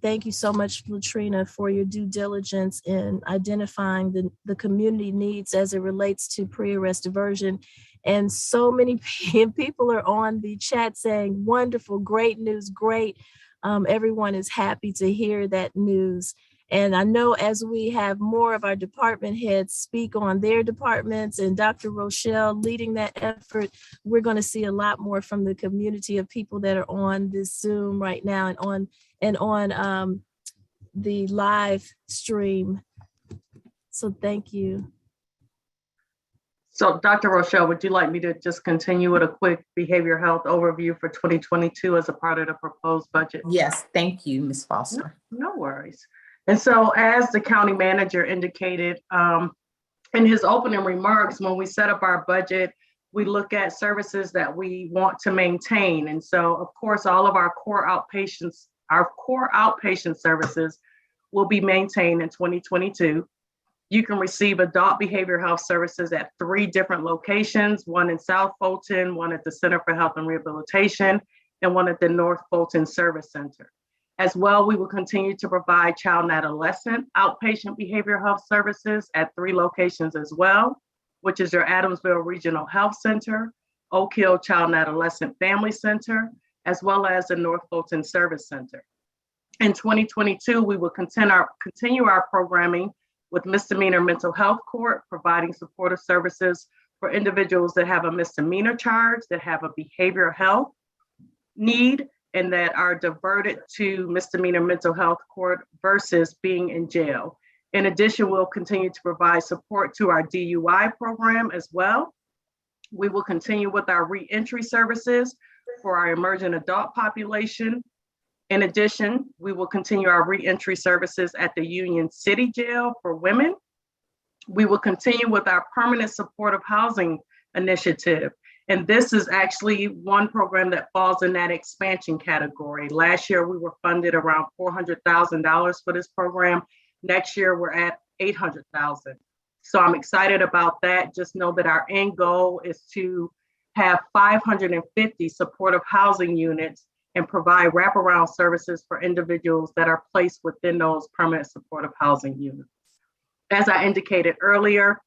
thank you so much, Latrina, for your due diligence in identifying the community needs as it relates to pre-arrest diversion. And so many people are on the chat saying, wonderful, great news, great. Everyone is happy to hear that news. And I know as we have more of our department heads speak on their departments and Dr. Rochelle leading that effort, we're going to see a lot more from the community of people that are on this Zoom right now and on the live stream. So thank you. So Dr. Rochelle, would you like me to just continue with a quick behavioral health overview for 2022 as a part of the proposed budget? Yes, thank you, Ms. Foster. No worries. And so as the county manager indicated in his opening remarks, when we set up our budget, we look at services that we want to maintain. And so of course, all of our core outpatient services will be maintained in 2022. You can receive adult behavioral health services at 3 different locations, one in South Fulton, one at the Center for Health and Rehabilitation, and one at the North Fulton Service Center. As well, we will continue to provide child and adolescent outpatient behavioral health services at 3 locations as well, which is your Adamsville Regional Health Center, Oak Hill Child and Adolescent Family Center, as well as the North Fulton Service Center. In 2022, we will continue our programming with Misdemeanor Mental Health Court, providing supportive services for individuals that have a misdemeanor charge, that have a behavioral health need, and that are diverted to Misdemeanor Mental Health Court versus being in jail. In addition, we'll continue to provide support to our DUI program as well. We will continue with our reentry services for our emerging adult population. In addition, we will continue our reentry services at the Union City Jail for women. We will continue with our permanent supportive housing initiative. And this is actually one program that falls in that expansion category. Last year, we were funded around $400,000 for this program. Next year, we're at $800,000. So I'm excited about that. Just know that our end goal is to have 550 supportive housing units and provide wraparound services for individuals that are placed within those permanent supportive housing units. As I indicated earlier,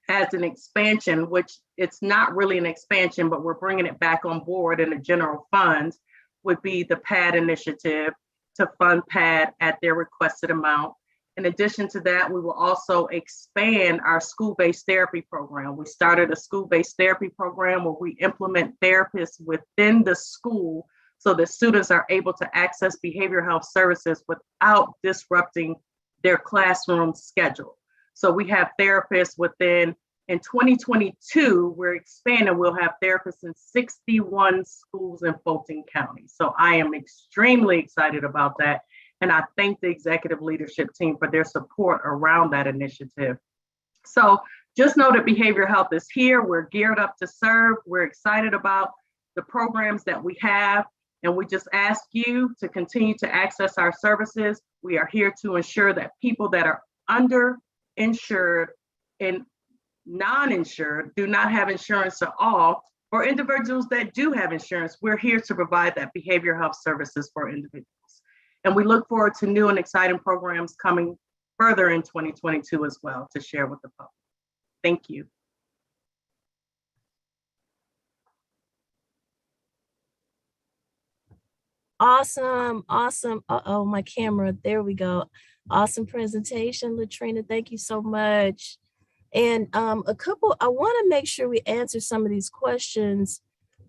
as an expansion, which it's not really an expansion, but we're bringing it back on board in the general funds, would be the PAD initiative to fund PAD at their requested amount. In addition to that, we will also expand our school-based therapy program. We started a school-based therapy program where we implement therapists within the school so that students are able to access behavioral health services without disrupting their classroom schedule. So we have therapists in 2022, we're expanding, we'll have therapists in 61 schools in Fulton County. So I am extremely excited about that. And I thank the executive leadership team for their support around that initiative. So just know that behavioral health is here. We're geared up to serve. We're excited about the programs that we have. And we just ask you to continue to access our services. We are here to ensure that people that are underinsured and non-insured, do not have insurance at all, or individuals that do have insurance, we're here to provide that behavioral health services for individuals. And we look forward to new and exciting programs coming further in 2022 as well to share with the public. Thank you. Awesome. Uh-oh, my camera. There we go. Awesome presentation, Latrina. Thank you so much. And I want to make sure we answer some of these questions.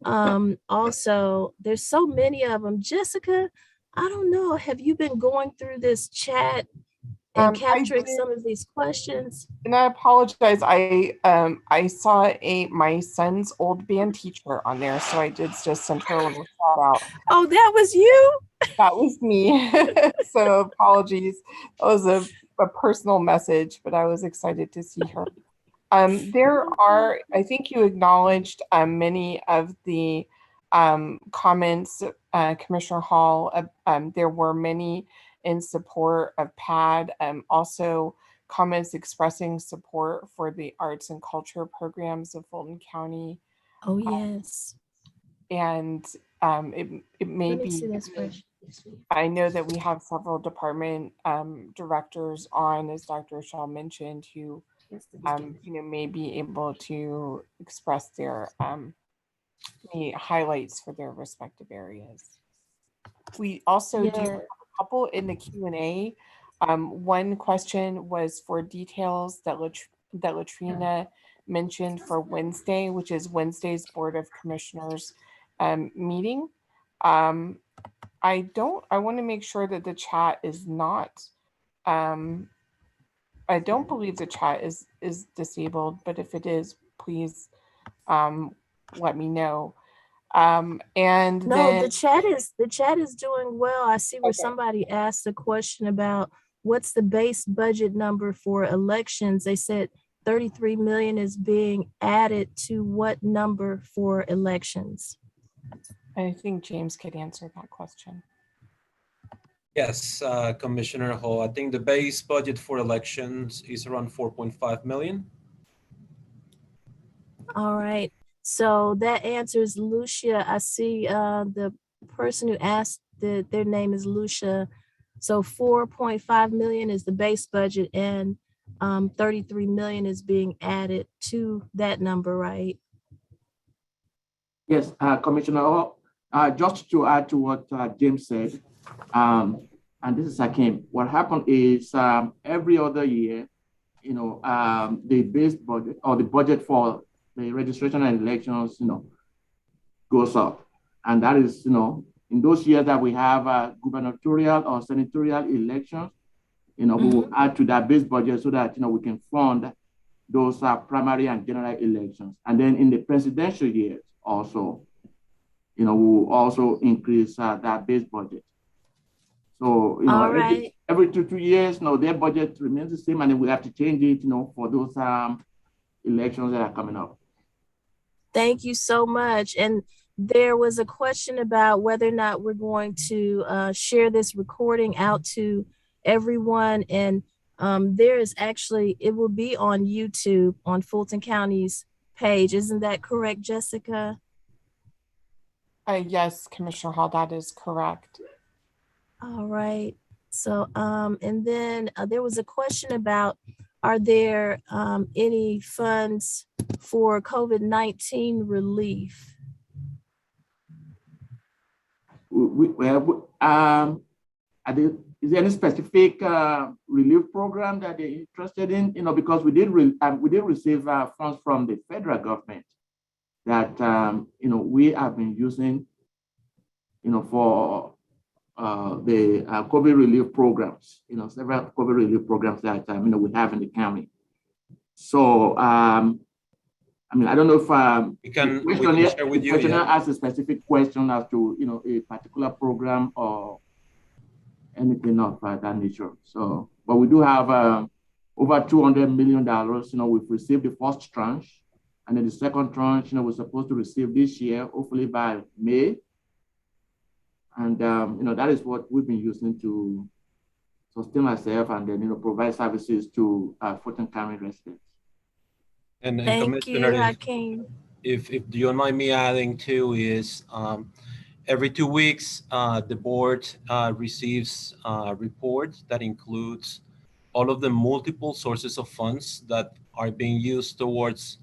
Also, there's so many of them. Jessica, I don't know, have you been going through this chat and capturing some of these questions? And I apologize. I saw my son's old band teacher on there, so I did just send her a little shout out. Oh, that was you? That was me. So apologies. That was a personal message, but I was excited to see her. There are, I think you acknowledged many of the comments, Commissioner Hall. There were many in support of PAD, also comments expressing support for the arts and culture programs of Fulton County. Oh, yes. And it may be, I know that we have several department directors on, as Dr. Shaw mentioned, who may be able to express their the highlights for their respective areas. We also do have a couple in the Q&A. One question was for details that Latrina mentioned for Wednesday, which is Wednesday's Board of Commissioners meeting. I want to make sure that the chat is not, I don't believe the chat is disabled, but if it is, please let me know. And no, then, the chat is doing well. I see where somebody asked a question about what's the base budget number for elections. They said 33 million is being added to what number for elections? I think James could answer that question. Yes, Commissioner Hall, I think the base budget for elections is around 4.5 million. All right. So that answers Lucia. I see the person who asked their name is Lucia. So 4.5 million is the base budget and 33 million is being added to that number, right? Yes, Commissioner, just to add to what James said, and this is Hakeem, what happened is every other year, the base budget or the budget for the registration and elections, goes up. And that is, in those years that we have gubernatorial or senatorial elections, we will add to that base budget so that, we can fund those primary and general elections. And then in the presidential years also, we will also increase that base budget. So, every 2 years, their budget remains the same, and then we have to change it, for those elections that are coming up. Thank you so much. And there was a question about whether or not we're going to share this recording out to everyone. And there is actually, it will be on YouTube on Fulton County's page. Isn't that correct, Jessica? Yes, Commissioner Hall, that is correct. All right. So, and then there was a question about, are there any funds for COVID-19 relief? is there any specific relief program that they're interested in? Because we did receive funds from the federal government that we have been using, for the COVID relief programs. Several COVID relief programs that we have in the county. So I don't know if we can share with you. Questioner ask a specific question as to a particular program or anything of that nature. So, but we do have over $200 million. We've received the first tranche, and then the second tranche, we're supposed to receive this year, hopefully by May. And that is what we've been using to sustain ourselves and then provide services to Fulton County residents. And Thank you, Hakeem. If you don't mind me adding too, is every 2 weeks the board receives a report that includes all of the multiple sources of funds that are being used towards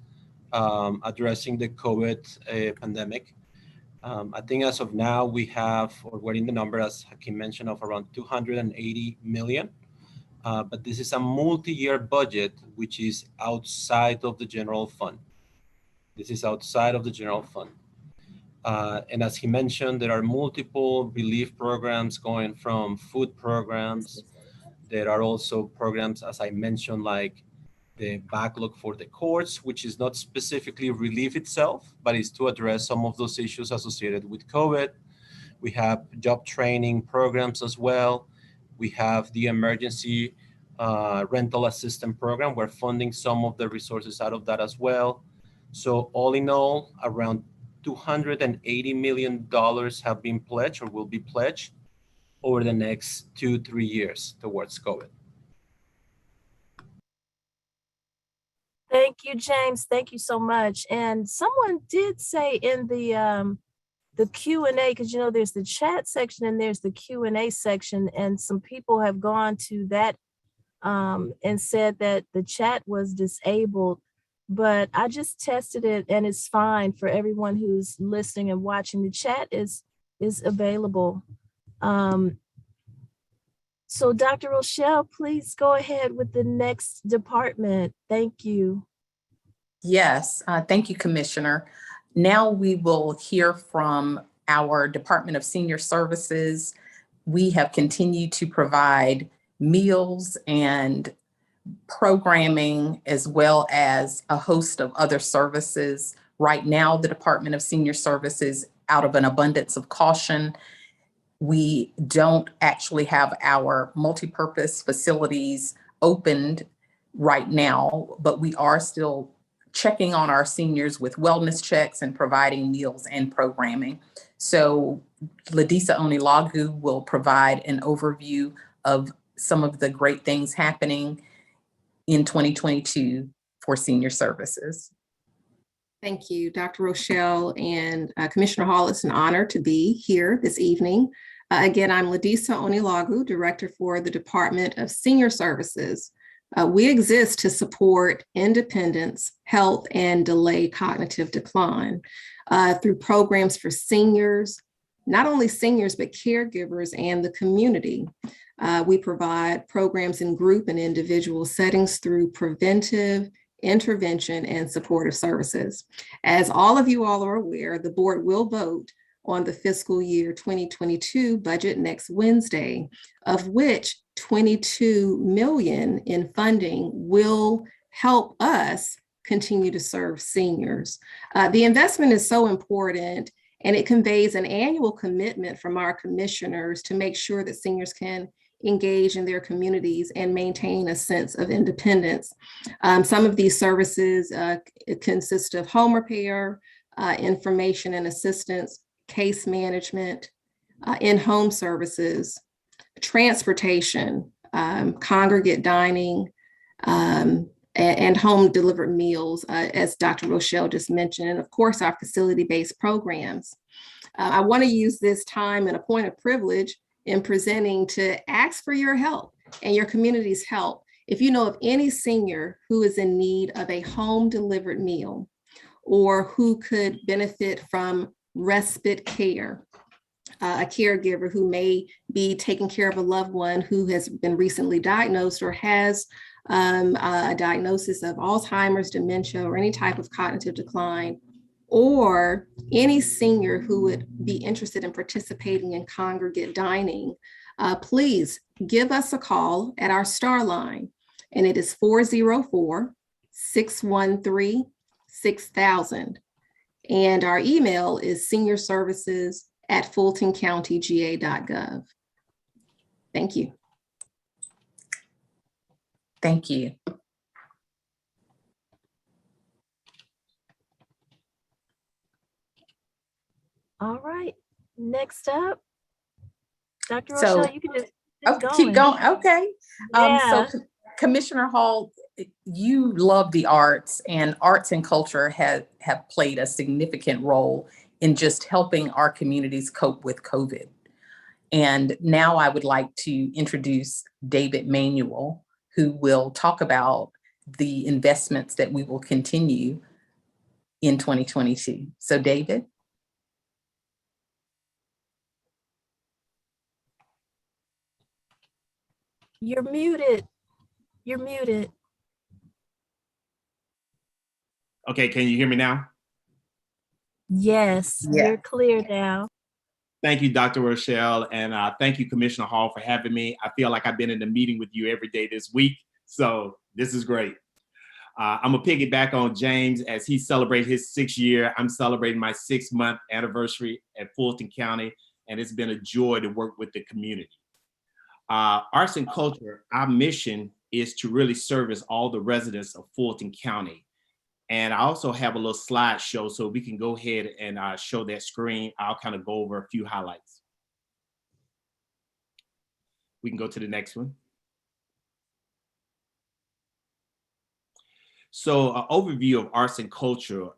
addressing the COVID pandemic. I think as of now we have, or we're in the number, as Hakeem mentioned, of around 280 million. But this is a multi-year budget, which is outside of the general fund. This is outside of the general fund. And as he mentioned, there are multiple relief programs going from food programs. There are also programs, as I mentioned, like the backlog for the courts, which is not specifically relief itself, but is to address some of those issues associated with COVID. We have job training programs as well. We have the emergency rental assistance program. We're funding some of the resources out of that as well. So all in all, around $280 million have been pledged or will be pledged over the next 2-3 years towards COVID. Thank you, James. Thank you so much. And someone did say in the Q&A, because there's the chat section and there's the Q&A section, and some people have gone to that and said that the chat was disabled, but I just tested it and it's fine for everyone who's listening and watching. The chat is available. So Dr. Rochelle, please go ahead with the next department. Thank you. Yes, thank you, Commissioner. Now we will hear from our Department of Senior Services. We have continued to provide meals and programming, as well as a host of other services. Right now, the Department of Senior Services, out of an abundance of caution, we don't actually have our multipurpose facilities opened right now, but we are still checking on our seniors with wellness checks and providing meals and programming. So Ladisa Onilagu will provide an overview of some of the great things happening in 2022 for senior services. Thank you, Dr. Rochelle and Commissioner Hall. It's an honor to be here this evening. Again, I'm Ladisa Onilagu, Director for the Department of Senior Services. We exist to support independence, health, and delay cognitive decline through programs for seniors, not only seniors, but caregivers and the community. We provide programs in group and individual settings through preventive, intervention, and supportive services. As all of you all are aware, the board will vote on the fiscal year 2022 budget next Wednesday, of which $22 million in funding will help us continue to serve seniors. The investment is so important, and it conveys an annual commitment from our commissioners to make sure that seniors can engage in their communities and maintain a sense of independence. Some of these services consist of home repair, information and assistance, case management, in-home services, transportation, congregate dining, and home delivered meals, as Dr. Rochelle just mentioned, and of course, our facility-based programs. I want to use this time and a point of privilege in presenting to ask for your help and your community's help. If you know of any senior who is in need of a home delivered meal or who could benefit from respite care, a caregiver who may be taking care of a loved one who has been recently diagnosed or has a diagnosis of Alzheimer's, dementia, or any type of cognitive decline, or any senior who would be interested in participating in congregate dining, please give us a call at our STAR line, and it is 404-613-6000. And our email is seniorservices@fultoncountyga.gov. Thank you. Thank you. All right, next up, Dr. So- Rochelle, you can just Keep going. Okay. Yeah. So Commissioner Hall, you love the arts, and arts and culture have played a significant role in just helping our communities cope with COVID. And now I would like to introduce David Manuel, who will talk about the investments that we will continue in 2022. So David. You're muted. You're muted. Okay, can you hear me now? Yes, Yeah. you're clear now. Thank you, Dr. Rochelle, and thank you, Commissioner Hall, for having me. I feel like I've been in a meeting with you every day this week, so this is great. I'm gonna piggyback on James as he celebrates his 6th year. I'm celebrating my 6-month anniversary at Fulton County, and it's been a joy to work with the community. Arts and culture, our mission is to really service all the residents of Fulton County. And I also have a little slideshow, so we can go ahead and show that screen. I'll kind of go over a few highlights. We can go to the next one. So an overview of arts and culture,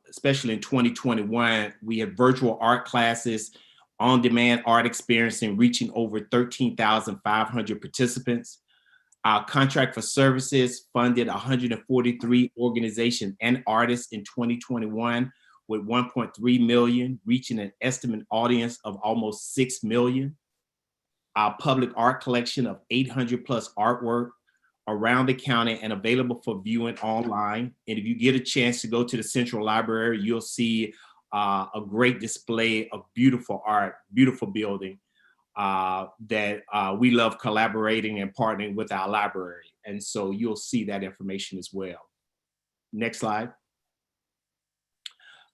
especially in 2021, we have virtual art classes, on-demand art experiencing, reaching over 13,500 participants. Our contract for services funded 143 organizations and artists in 2021 with 1.3 million, reaching an estimated audience of almost 6 million. Our public art collection of 800 plus artwork around the county and available for viewing online. And if you get a chance to go to the Central Library, you'll see a great display of beautiful art, beautiful building. That we love collaborating and partnering with our library. And so you'll see that information as well. Next slide.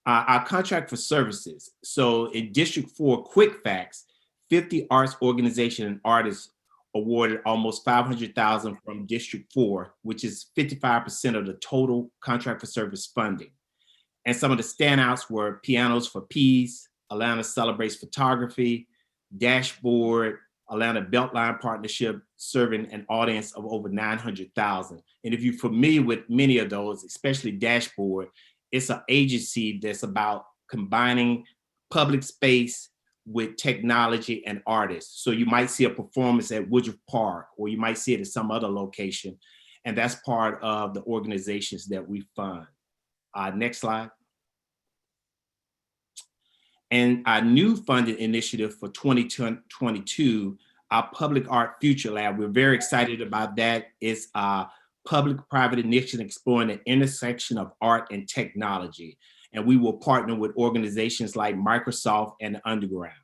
Our contract for services. So in District 4, quick facts, 50 arts organizations and artists awarded almost $500,000 from District 4, which is 55% of the total contract for service funding. And some of the standouts were Pianos for Peace, Atlanta Celebrates Photography, Dashboard, Atlanta Beltline Partnership, serving an audience of over 900,000. And if you're familiar with many of those, especially Dashboard, it's an agency that's about combining public space with technology and artists. So you might see a performance at Woodruff Park, or you might see it at some other location. And that's part of the organizations that we fund. Next slide. And our new funded initiative for 2022, our Public Art Future Lab, we're very excited about that. It's a public-private initiative exploring the intersection of art and technology. And we will partner with organizations like Microsoft and the Underground.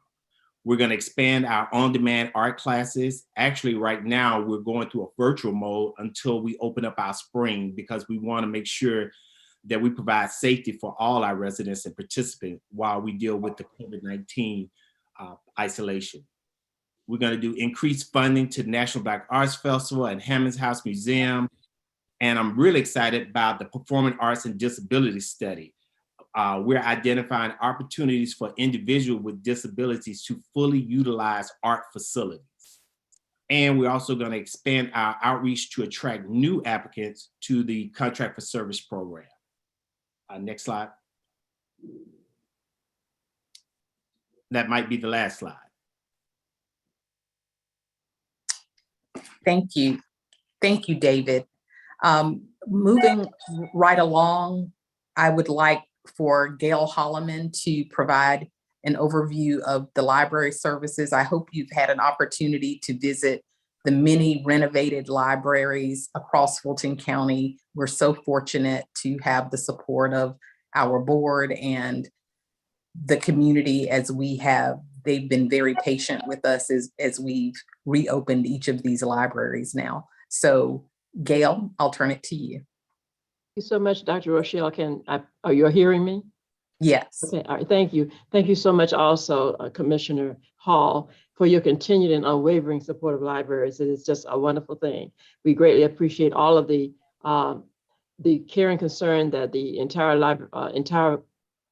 We're gonna expand our on-demand art classes. Actually, right now, we're going through a virtual mode until we open up our spring, because we wanna make sure that we provide safety for all our residents and participants while we deal with the COVID-19 isolation. We're gonna do increased funding to the National Black Arts Festival and Hammond's House Museum. And I'm really excited about the Performing Arts and Disability Study. We're identifying opportunities for individuals with disabilities to fully utilize art facilities. And we're also gonna expand our outreach to attract new applicants to the Contract for Service program. Next slide. That might be the last slide. Thank you. Thank you, David. Moving right along, I would like for Gail Holloman to provide an overview of the library services. I hope you've had an opportunity to visit the many renovated libraries across Fulton County. We're so fortunate to have the support of our board and the community they've been very patient with us as we've reopened each of these libraries now. So Gail, I'll turn it to you. Thank you so much, Dr. Rochelle. Are you hearing me? Yes. Okay, all right, thank you. Thank you so much also, Commissioner Hall, for your continued and unwavering support of libraries. It is just a wonderful thing. We greatly appreciate all of the care and concern that the entire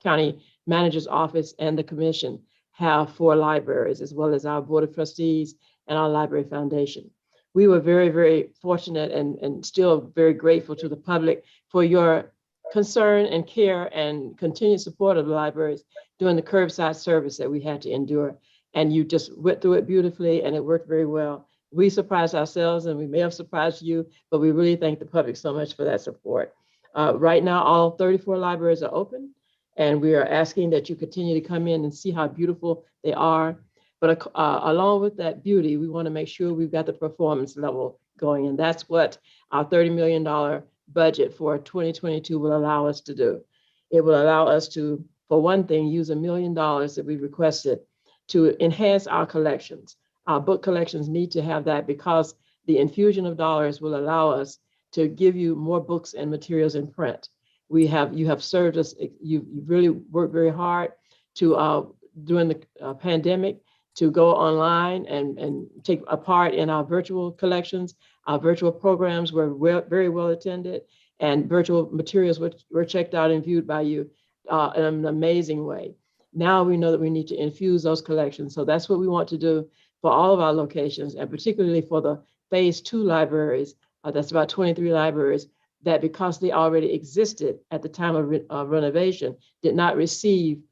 county manager's office and the commission have for libraries, as well as our board of trustees and our library foundation. We were very, very fortunate and still very grateful to the public for your concern and care and continued support of the libraries during the curbside service that we had to endure. And you just went through it beautifully and it worked very well. We surprised ourselves and we may have surprised you, but we really thank the public so much for that support. Right now, all 34 libraries are open and we are asking that you continue to come in and see how beautiful they are. But along with that beauty, we want to make sure we've got the performance level going. And that's what our $30 million budget for 2022 will allow us to do. It will allow us to, for one thing, use $1 million that we requested to enhance our collections. Our book collections need to have that because the infusion of dollars will allow us to give you more books and materials in print. You have served us, you really worked very hard to, during the pandemic, to go online and take a part in our virtual collections. Our virtual programs were very well attended and virtual materials were checked out and viewed by you in an amazing way. Now we know that we need to infuse those collections. So that's what we want to do for all of our locations and particularly for the phase 2 libraries. That's about 23 libraries that because they already existed at the time of renovation, did not receive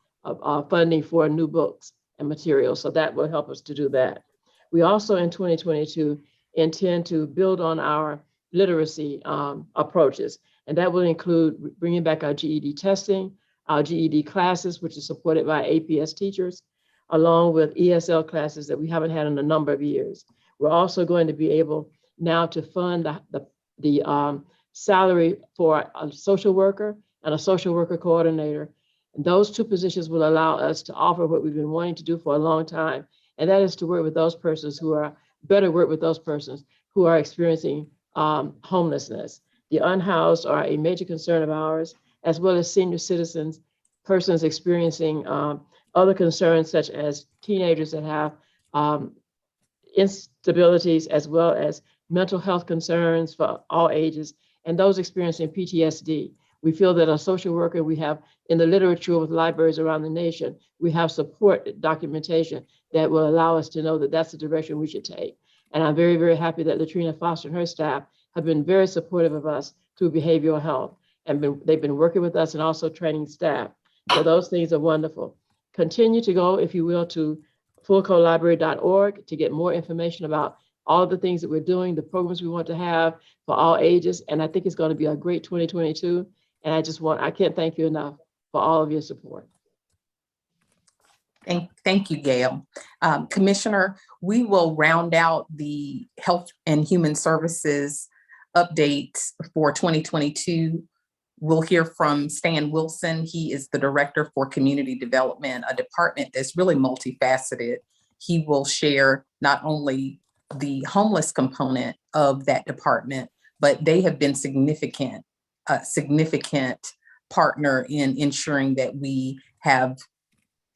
funding for new books and materials. So that will help us to do that. We also in 2022 intend to build on our literacy approaches. And that will include bringing back our GED testing, our GED classes, which is supported by APS teachers, along with ESL classes that we haven't had in a number of years. We're also going to be able now to fund the salary for a social worker and a social worker coordinator. And those two positions will allow us to offer what we've been wanting to do for a long time. And that is to work with those persons who are experiencing homelessness. The unhoused are a major concern of ours, as well as senior citizens, persons experiencing other concerns such as teenagers that have instabilities, as well as mental health concerns for all ages, and those experiencing PTSD. We feel that a social worker, we have in the literature with libraries around the nation, we have support documentation that will allow us to know that that's the direction we should take. And I'm very, very happy that Latrina Foster and her staff have been very supportive of us through behavioral health. And they've been working with us and also training staff. So those things are wonderful. Continue to go, if you will, to fullcodelibrary.org to get more information about all of the things that we're doing, the programs we want to have for all ages. And I think it's going to be a great 2022. And I can't thank you enough for all of your support. Thank you, Gail. Commissioner, we will round out the Health and Human Services updates for 2022. We'll hear from Stan Wilson. He is the Director for Community Development, a department that's really multifaceted. He will share not only the homeless component of that department, but they have been a significant partner in ensuring that we have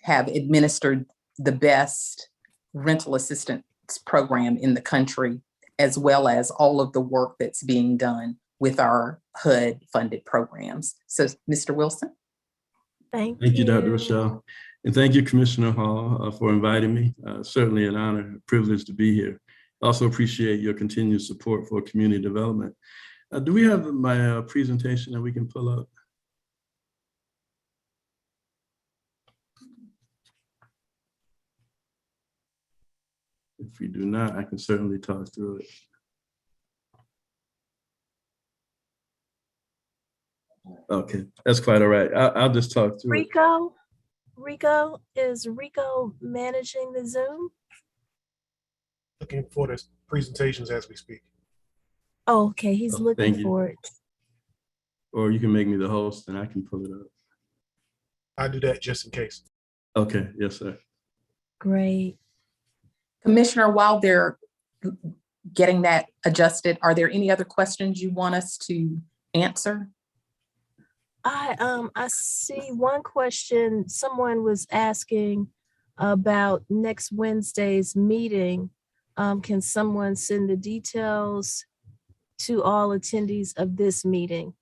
administered the best rental assistance program in the country, as well as all of the work that's being done with our HUD funded programs. So, Mr. Wilson. Thank you, Dr. Rochelle. And thank you, Commissioner Hall, for inviting me. Certainly an honor, a privilege to be here. Also appreciate your continued support for community development. Do we have my presentation that we can pull up? If you do not, I can certainly talk through it. Okay, that's quite all right. I'll just talk through Rico, Rico, is Rico managing the Zoom? Looking for the presentations as we speak. Oh, okay, he's Oh, looking thank you. for it. Or you can make me the host and I can pull it up. I do that just in case. Okay, yes, sir. Great. Commissioner, while they're getting that adjusted, are there any other questions you want us to answer? I see one question. Someone was asking about next Wednesday's meeting. Can someone send the details to all attendees of this meeting?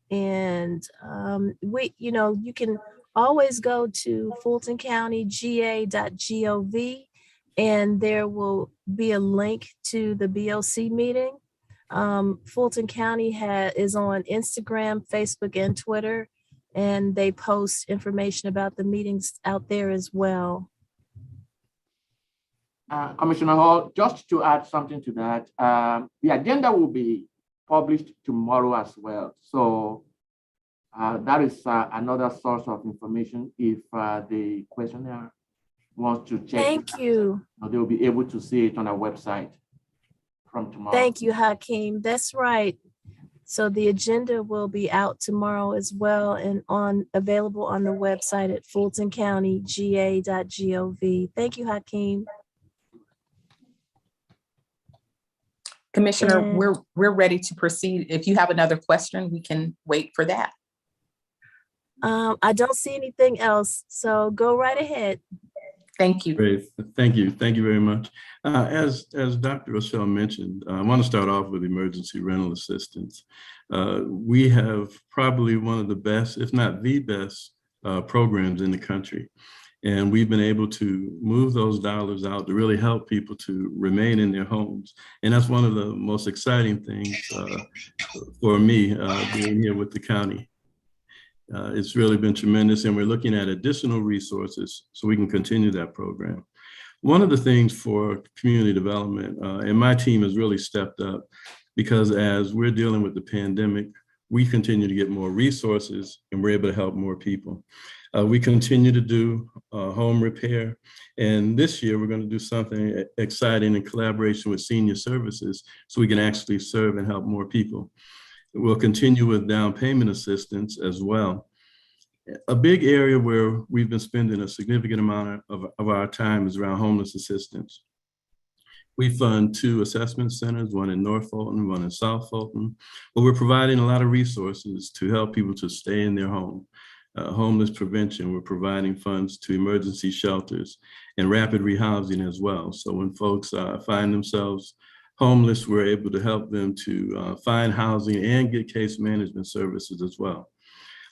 And you can always go to fultoncountyga.gov and there will be a link to the BOC meeting. Fulton County is on Instagram, Facebook, and Twitter, and they post information about the meetings out there as well. Commissioner Hall, just to add something to that, the agenda will be published tomorrow as well. So that is another source of information if the questionnaire wants to check. Thank you. They'll be able to see it on our website from tomorrow. Thank you, Hakeem. That's right. So the agenda will be out tomorrow as well and available on the website at fultoncountyga.gov. Thank you, Hakeem. Commissioner, we're ready to proceed. If you have another question, we can wait for that. I don't see anything else, so go right ahead. Thank you. Great. Thank you. Thank you very much. As Dr. Rochelle mentioned, I want to start off with emergency rental assistance. We have probably one of the best, if not the best, programs in the country. And we've been able to move those dollars out to really help people to remain in their homes. And that's one of the most exciting things for me being here with the county. It's really been tremendous, and we're looking at additional resources so we can continue that program. One of the things for community development, and my team has really stepped up, because as we're dealing with the pandemic, we continue to get more resources and we're able to help more people. We continue to do home repair, and this year we're going to do something exciting in collaboration with senior services so we can actually serve and help more people. We'll continue with down payment assistance as well. A big area where we've been spending a significant amount of our time is around homeless assistance. We fund 2 assessment centers, one in North Fulton, one in South Fulton, but we're providing a lot of resources to help people to stay in their home. Homeless prevention, we're providing funds to emergency shelters and rapid rehousing as well. So when folks find themselves homeless, we're able to help them to find housing and get case management services as well.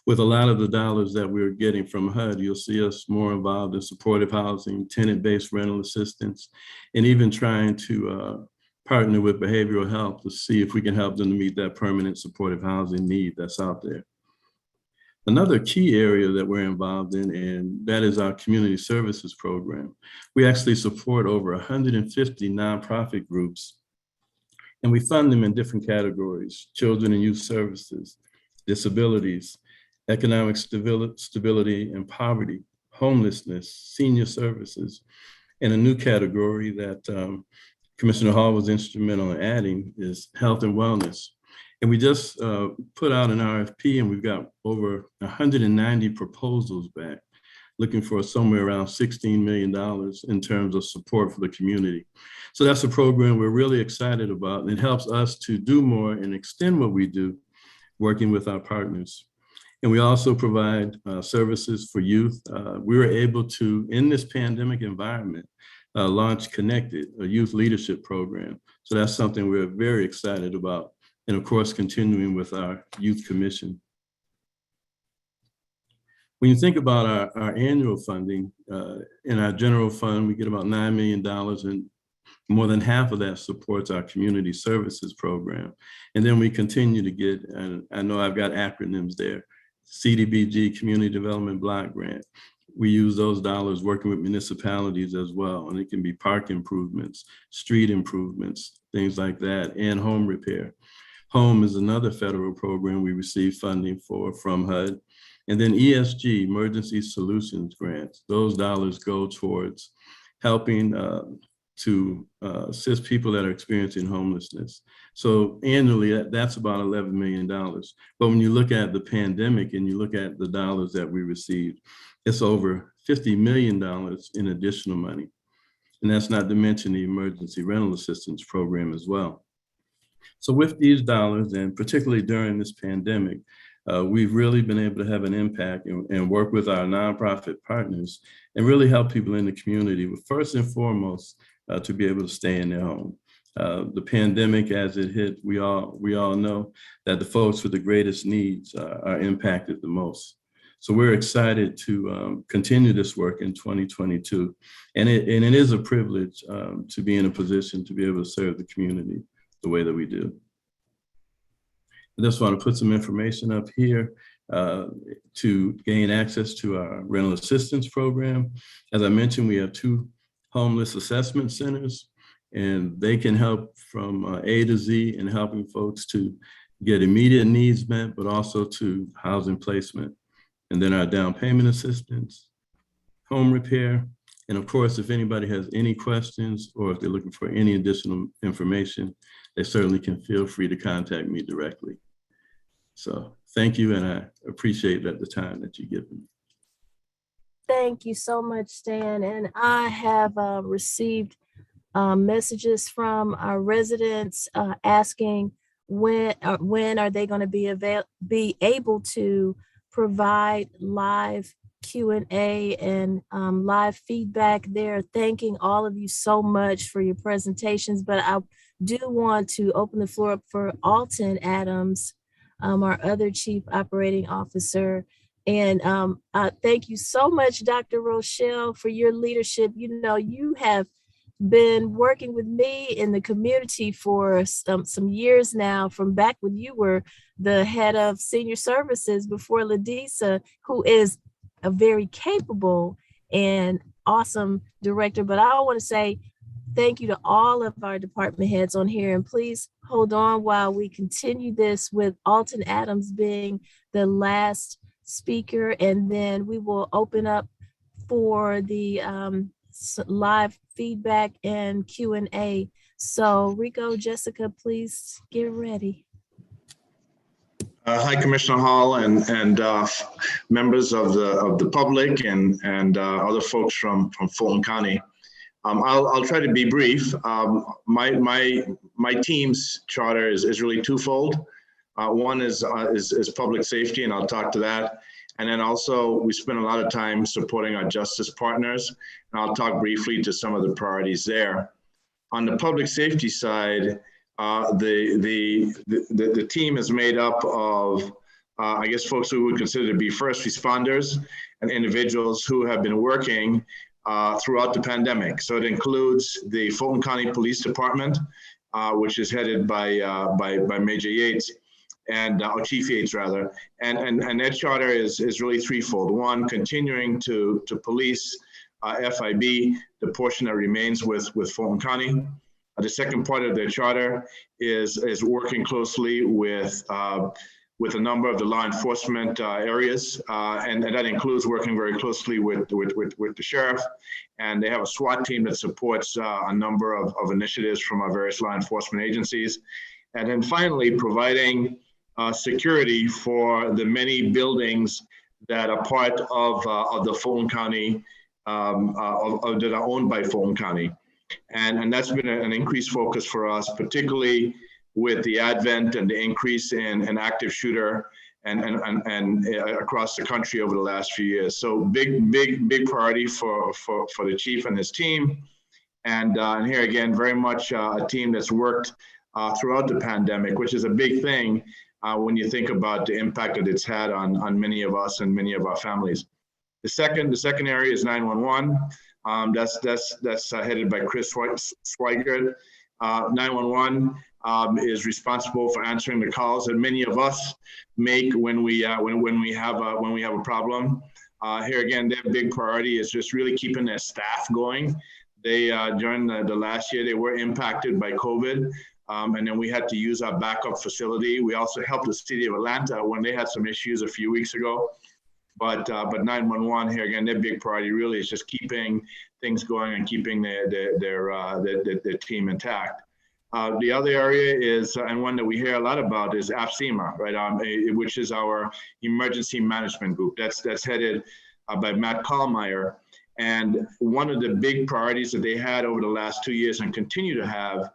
With a lot of the dollars that we're getting from HUD, you'll see us more involved in supportive housing, tenant-based rental assistance, and even trying to partner with behavioral health to see if we can help them to meet that permanent supportive housing need that's out there. Another key area that we're involved in, and that is our community services program. We actually support over 150 nonprofit groups, and we fund them in different categories: children and youth services, disabilities, economic stability and poverty, homelessness, senior services, and a new category that Commissioner Hall was instrumental in adding is health and wellness. And we just put out an RFP, and we've got over 190 proposals back, looking for somewhere around $16 million in terms of support for the community. So that's a program we're really excited about, and it helps us to do more and extend what we do, working with our partners. And we also provide services for youth. We were able to, in this pandemic environment, launch Connected, a youth leadership program. So that's something we're very excited about. And of course, continuing with our youth commission. When you think about our annual funding, in our general fund, we get about $9 million, and more than half of that supports our community services program. And then we continue to get, and I know I've got acronyms there, CDBG, Community Development Block Grant. We use those dollars working with municipalities as well. And it can be park improvements, street improvements, things like that, and home repair. HOME is another federal program we receive funding for from HUD. And then ESG, Emergency Solutions Grants. Those dollars go towards helping to assist people that are experiencing homelessness. So annually, that's about $11 million. But when you look at the pandemic and you look at the dollars that we received, it's over $50 million in additional money. And that's not to mention the Emergency Rental Assistance Program as well. So with these dollars, and particularly during this pandemic, we've really been able to have an impact and work with our nonprofit partners and really help people in the community, but first and foremost, to be able to stay in their home. The pandemic, as it hit, we all know that the folks with the greatest needs are impacted the most. So we're excited to continue this work in 2022. And it is a privilege to be in a position to be able to serve the community the way that we do. I just want to put some information up here to gain access to our rental assistance program. As I mentioned, we have 2 homeless assessment centers, and they can help from A to Z in helping folks to get immediate needs met, but also to housing placement. And then our down payment assistance, home repair, and of course, if anybody has any questions or if they're looking for any additional information, they certainly can feel free to contact me directly. So thank you, and I appreciate the time that you give me. Thank you so much, Stan. And I have received messages from our residents asking when are they going to be able to provide live Q&A and live feedback. They're thanking all of you so much for your presentations, but I do want to open the floor up for Alton Adams, our other Chief Operating Officer. And thank you so much, Dr. Rochelle, for your leadership. You know, you have been working with me in the community for some years now, from back when you were the head of senior services before Ladisa, who is a very capable and awesome director. But I want to say thank you to all of our department heads on here, and please hold on while we continue this with Alton Adams being the last speaker, and then we will open up for the live feedback and Q&A. So Rico, Jessica, please get ready. Hi, Commissioner Hall and members of the public and other folks from Fulton County. I'll try to be brief. My team's charter is really twofold. One is public safety, and I'll talk to that. And then also we spend a lot of time supporting our justice partners, and I'll talk briefly to some of the priorities there. On the public safety side, the team is made up of, I guess, folks who we would consider to be first responders and individuals who have been working throughout the pandemic. So it includes the Fulton County Police Department, which is headed by Major Yates, and or Chief Yates rather, and their charter is really threefold. One, continuing to police FIB, the portion that remains with Fulton County. The second part of their charter is working closely with a number of the law enforcement areas, and that includes working very closely with the sheriff. And they have a SWAT team that supports a number of initiatives from our various law enforcement agencies. And then finally, providing security for the many buildings that are part of the Fulton County, that are owned by Fulton County. And that's been an increased focus for us, particularly with the advent and the increase in active shooter and across the country over the last few years. So big priority for the chief and his team. And here again, very much a team that's worked throughout the pandemic, which is a big thing when you think about the impact that it's had on many of us and many of our families. The second area is 911. That's headed by Chris Swigert. 911 is responsible for answering the calls that many of us make when we have a problem. Here again, their big priority is just really keeping their staff going. They during the last year they were impacted by COVID, And then we had to use our backup facility. We also helped the city of Atlanta when they had some issues a few weeks ago. But 911 here again, their big priority really is just keeping things going and keeping their team intact. The other area is, and one that we hear a lot about, is AFSEMA, right? Which is our emergency management group. That's headed by Matt Kallmeyer. And one of the big priorities that they had over the last 2 years and continue to have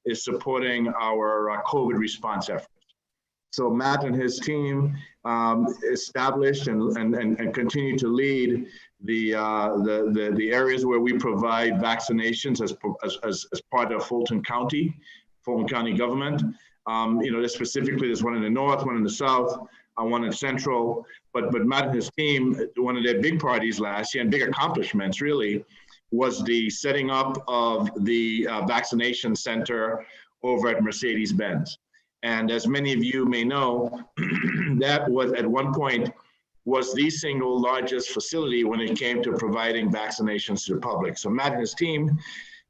is supporting our COVID response efforts. So Matt and his team established and continue to lead the areas where we provide vaccinations as part of Fulton County government. Specifically, there's one in the north, one in the south, one in central. But Matt and his team, one of their big priorities last year and big accomplishments really was the setting up of the vaccination center over at Mercedes-Benz. And as many of you may know, that was at one point was the single largest facility when it came to providing vaccinations to the public. So Matt and his team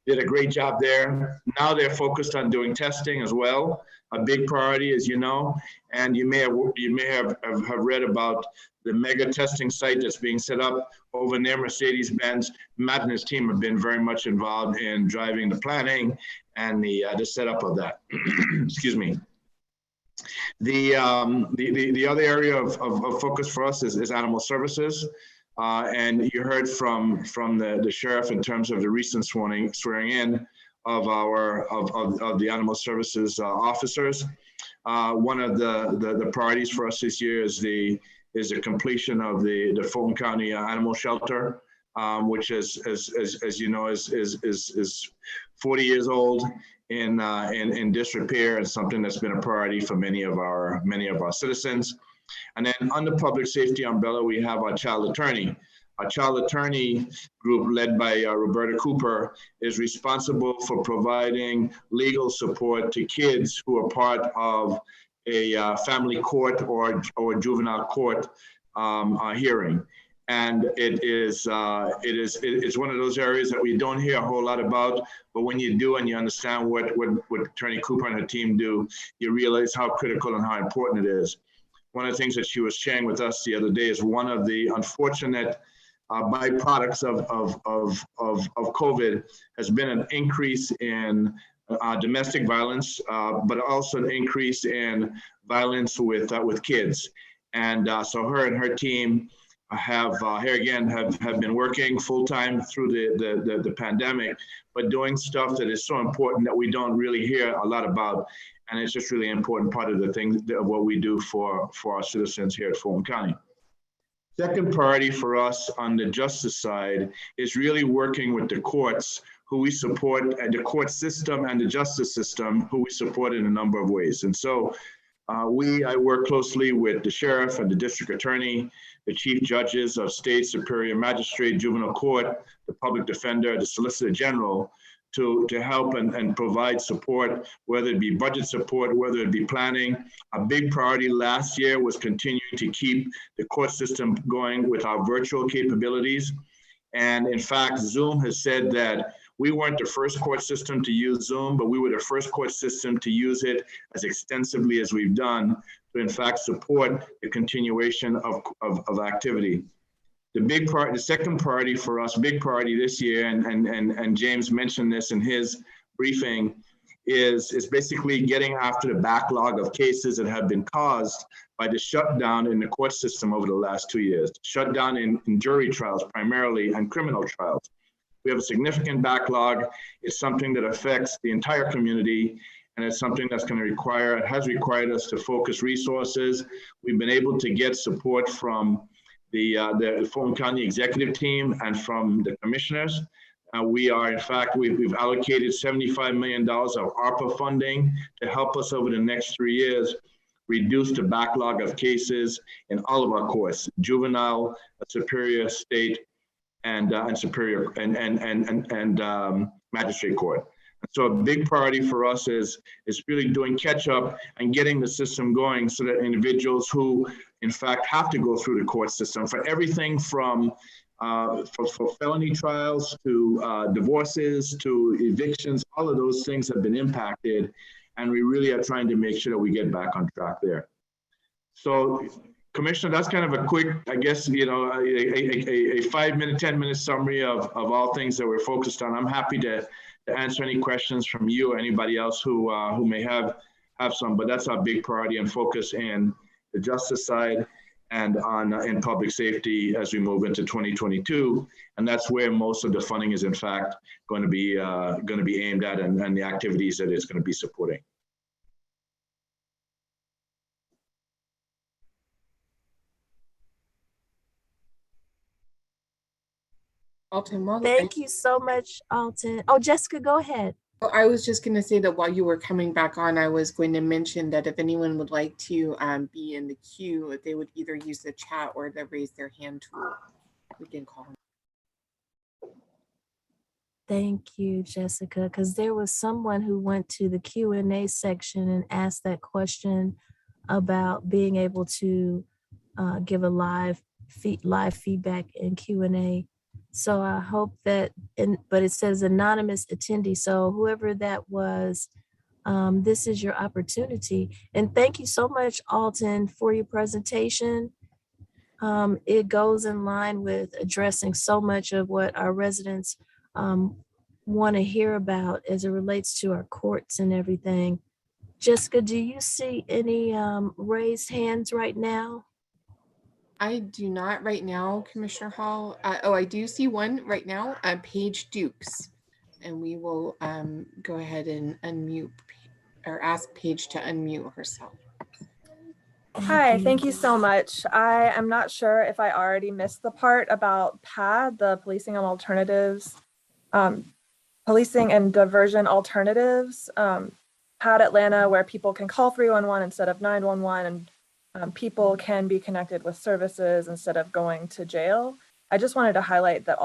did a great job there. Now they're focused on doing testing as well, a big priority, as you know. And you may have read about the mega testing site that's being set up over near Mercedes-Benz. Matt and his team have been very much involved in driving the planning and the setup of that. Excuse me. The other area of focus for us is animal services. And you heard from the sheriff in terms of the recent swearing in of the animal services officers. One of the priorities for us this year is the completion of the Fulton County Animal Shelter, which is, as you know, is 40 years old in disrepair, and something that's been a priority for many of our citizens. And then under public safety umbrella, we have our child attorney. Our child attorney group, led by Roberta Cooper, is responsible for providing legal support to kids who are part of a family court or juvenile court hearing. And it's one of those areas that we don't hear a whole lot about, but when you do and you understand what Attorney Cooper and her team do, you realize how critical and how important it is. One of the things that she was sharing with us the other day is one of the unfortunate byproducts of COVID has been an increase in domestic violence, but also an increase in violence with kids. And so her and her team have been working full time through the pandemic, but doing stuff that is so important that we don't really hear a lot about. And it's just really important part of the thing of what we do for our citizens here at Fulton County. Second priority for us on the justice side is really working with the courts, who we support, the court system and the justice system, who we support in a number of ways. And so I work closely with the sheriff and the district attorney, the chief judges of state, superior magistrate, juvenile court, the public defender, the solicitor general, to help and provide support, whether it be budget support, whether it be planning. A big priority last year was continuing to keep the court system going with our virtual capabilities. And in fact, Zoom has said that we weren't the first court system to use Zoom, but we were the first court system to use it as extensively as we've done to in fact support the continuation of activity. The second priority for us, big priority this year, and James mentioned this in his briefing, is basically getting after the backlog of cases that have been caused by the shutdown in the court system over the last 2 years. Shutdown in jury trials primarily and criminal trials. We have a significant backlog. It's something that affects the entire community, and it's something that's has required us to focus resources. We've been able to get support from the Fulton County executive team and from the commissioners. We've allocated $75 million of ARPA funding to help us over the next 3 years reduce the backlog of cases in all of our courts, juvenile, superior, state, and superior and magistrate court. So a big priority for us is really doing catch up and getting the system going so that individuals who in fact have to go through the court system for everything from for felony trials to divorces to evictions, all of those things have been impacted. And we really are trying to make sure that we get back on track there. So, Commissioner, that's kind of a quick, I guess, a 5-minute, 10-minute summary of all things that we're focused on. I'm happy to answer any questions from you or anybody else who may have some, but that's our big priority and focus in the justice side and in public safety as we move into 2022. And that's where most of the funding is in fact going to be aimed at and the activities that it's going to be supporting. Alton, Thank you so much, Alton. Oh, Jessica, go ahead. I was just going to say that while you were coming back on, I was going to mention that if anyone would like to be in the queue, they would either use the chat or the raise their hand tool. We can call them. Thank you, Jessica, because there was someone who went to the Q&A section and asked that question about being able to give a live feedback in Q&A. So I hope that, but it says anonymous attendee. So whoever that was, this is your opportunity. And thank you so much, Alton, for your presentation. It goes in line with addressing so much of what our residents want to hear about as it relates to our courts and everything. Jessica, do you see any raised hands right now? I do not right now, Commissioner Hall. I do see one right now, Paige Dukes. And we will go ahead and unmute or ask Paige to unmute herself. Hi, thank you so much. I am not sure if I already missed the part about PAD, the Policing and Alternatives, Policing and Diversion Alternatives, PAD Atlanta, where people can call 311 instead of 911 and people can be connected with services instead of going to jail. I just wanted to highlight that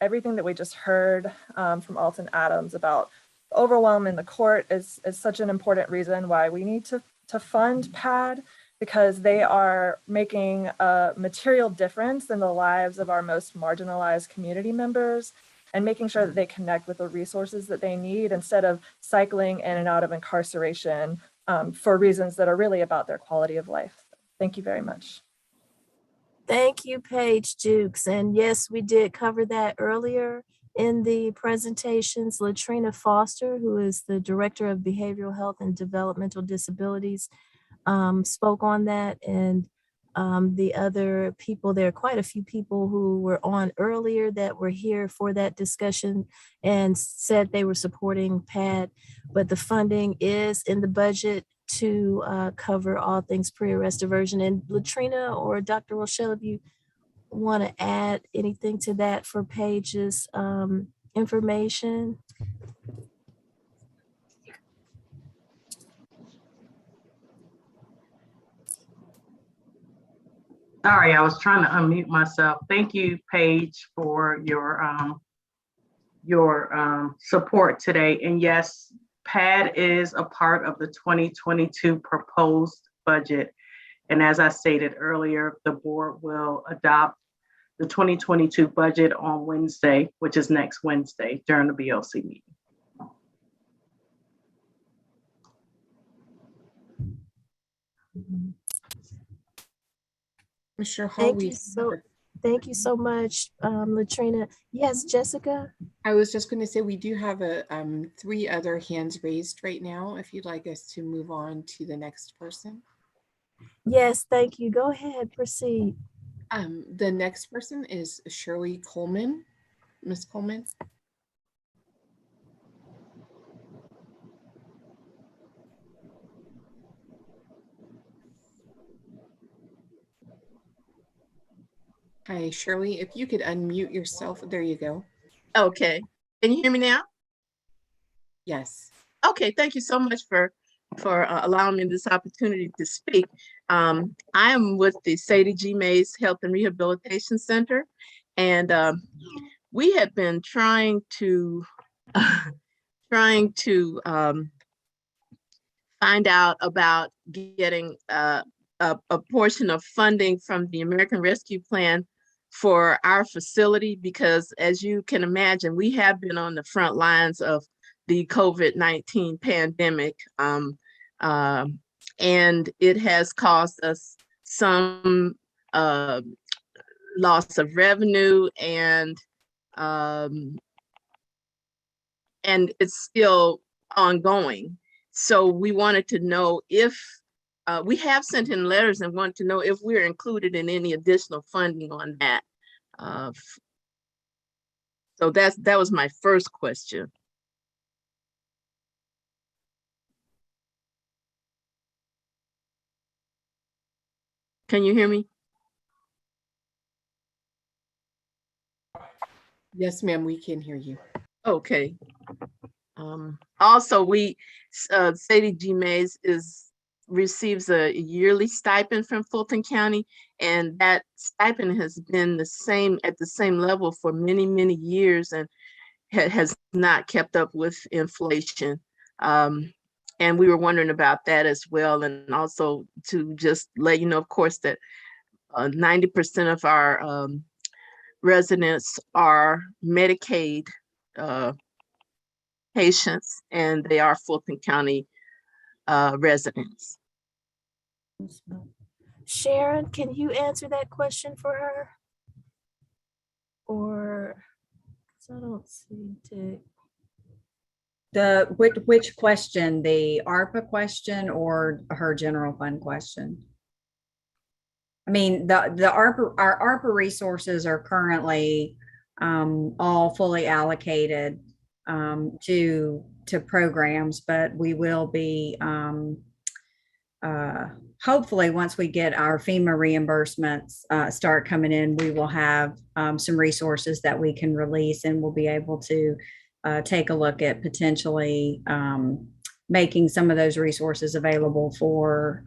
everything that we just heard from Alton Adams about overwhelm in the court is such an important reason why we need to fund PAD, because they are making a material difference in the lives of our most marginalized community members and making sure that they connect with the resources that they need instead of cycling in and out of incarceration for reasons that are really about their quality of life. Thank you very much. Thank you, Paige Dukes. And yes, we did cover that earlier in the presentations. Latrina Foster, who is the Director of Behavioral Health and Developmental Disabilities, spoke on that. And the other people, there are quite a few people who were on earlier that were here for that discussion and said they were supporting PAD, but the funding is in the budget to cover all things pre-arrest diversion. And Latrina or Dr. Rochelle, if you want to add anything to that for Paige's information. Sorry, I was trying to unmute myself. Thank you, Paige, for your support today. And yes, PAD is a part of the 2022 proposed budget. And as I stated earlier, the board will adopt the 2022 budget on Wednesday, which is next Wednesday during the BOC meeting. Mr. Hall, thank you so much, Latrina. Yes, Jessica? I was just going to say we do have 3 other hands raised right now, if you'd like us to move on to the next person. Yes, thank you. Go ahead, proceed. The next person is Shirley Coleman. Ms. Coleman. Hi, Shirley, if you could unmute yourself. There you go. Okay. Can you hear me now? Yes. Okay. Thank you so much for allowing me this opportunity to speak. I am with the Sadie G. Mays Health and Rehabilitation Center, and we have been trying to find out about getting a portion of funding from the American Rescue Plan for our facility, because as you can imagine, we have been on the front lines of the COVID-19 pandemic. And it has caused us some loss of revenue, and it's still ongoing. So we wanted to know if we have sent in letters and want to know if we're included in any additional funding on that. So that was my first question. Can you hear me? Yes, ma'am, we can hear you. Okay. Also, Sadie G. Mays receives a yearly stipend from Fulton County, and that stipend has been at the same level for many, many years, and has not kept up with inflation. And we were wondering about that as well. And also to just let you know, of course, that 90% of our residents are Medicaid patients, and they are Fulton County residents. Sharon, can you answer that question for her? Or, 'cause I don't see Dick. Which question, the ARPA question or her general fund question? I mean, our ARPA resources are currently all fully allocated to programs, but we will be hopefully once we get our FEMA reimbursements start coming in, we will have some resources that we can release, and we'll be able to take a look at potentially making some of those resources available for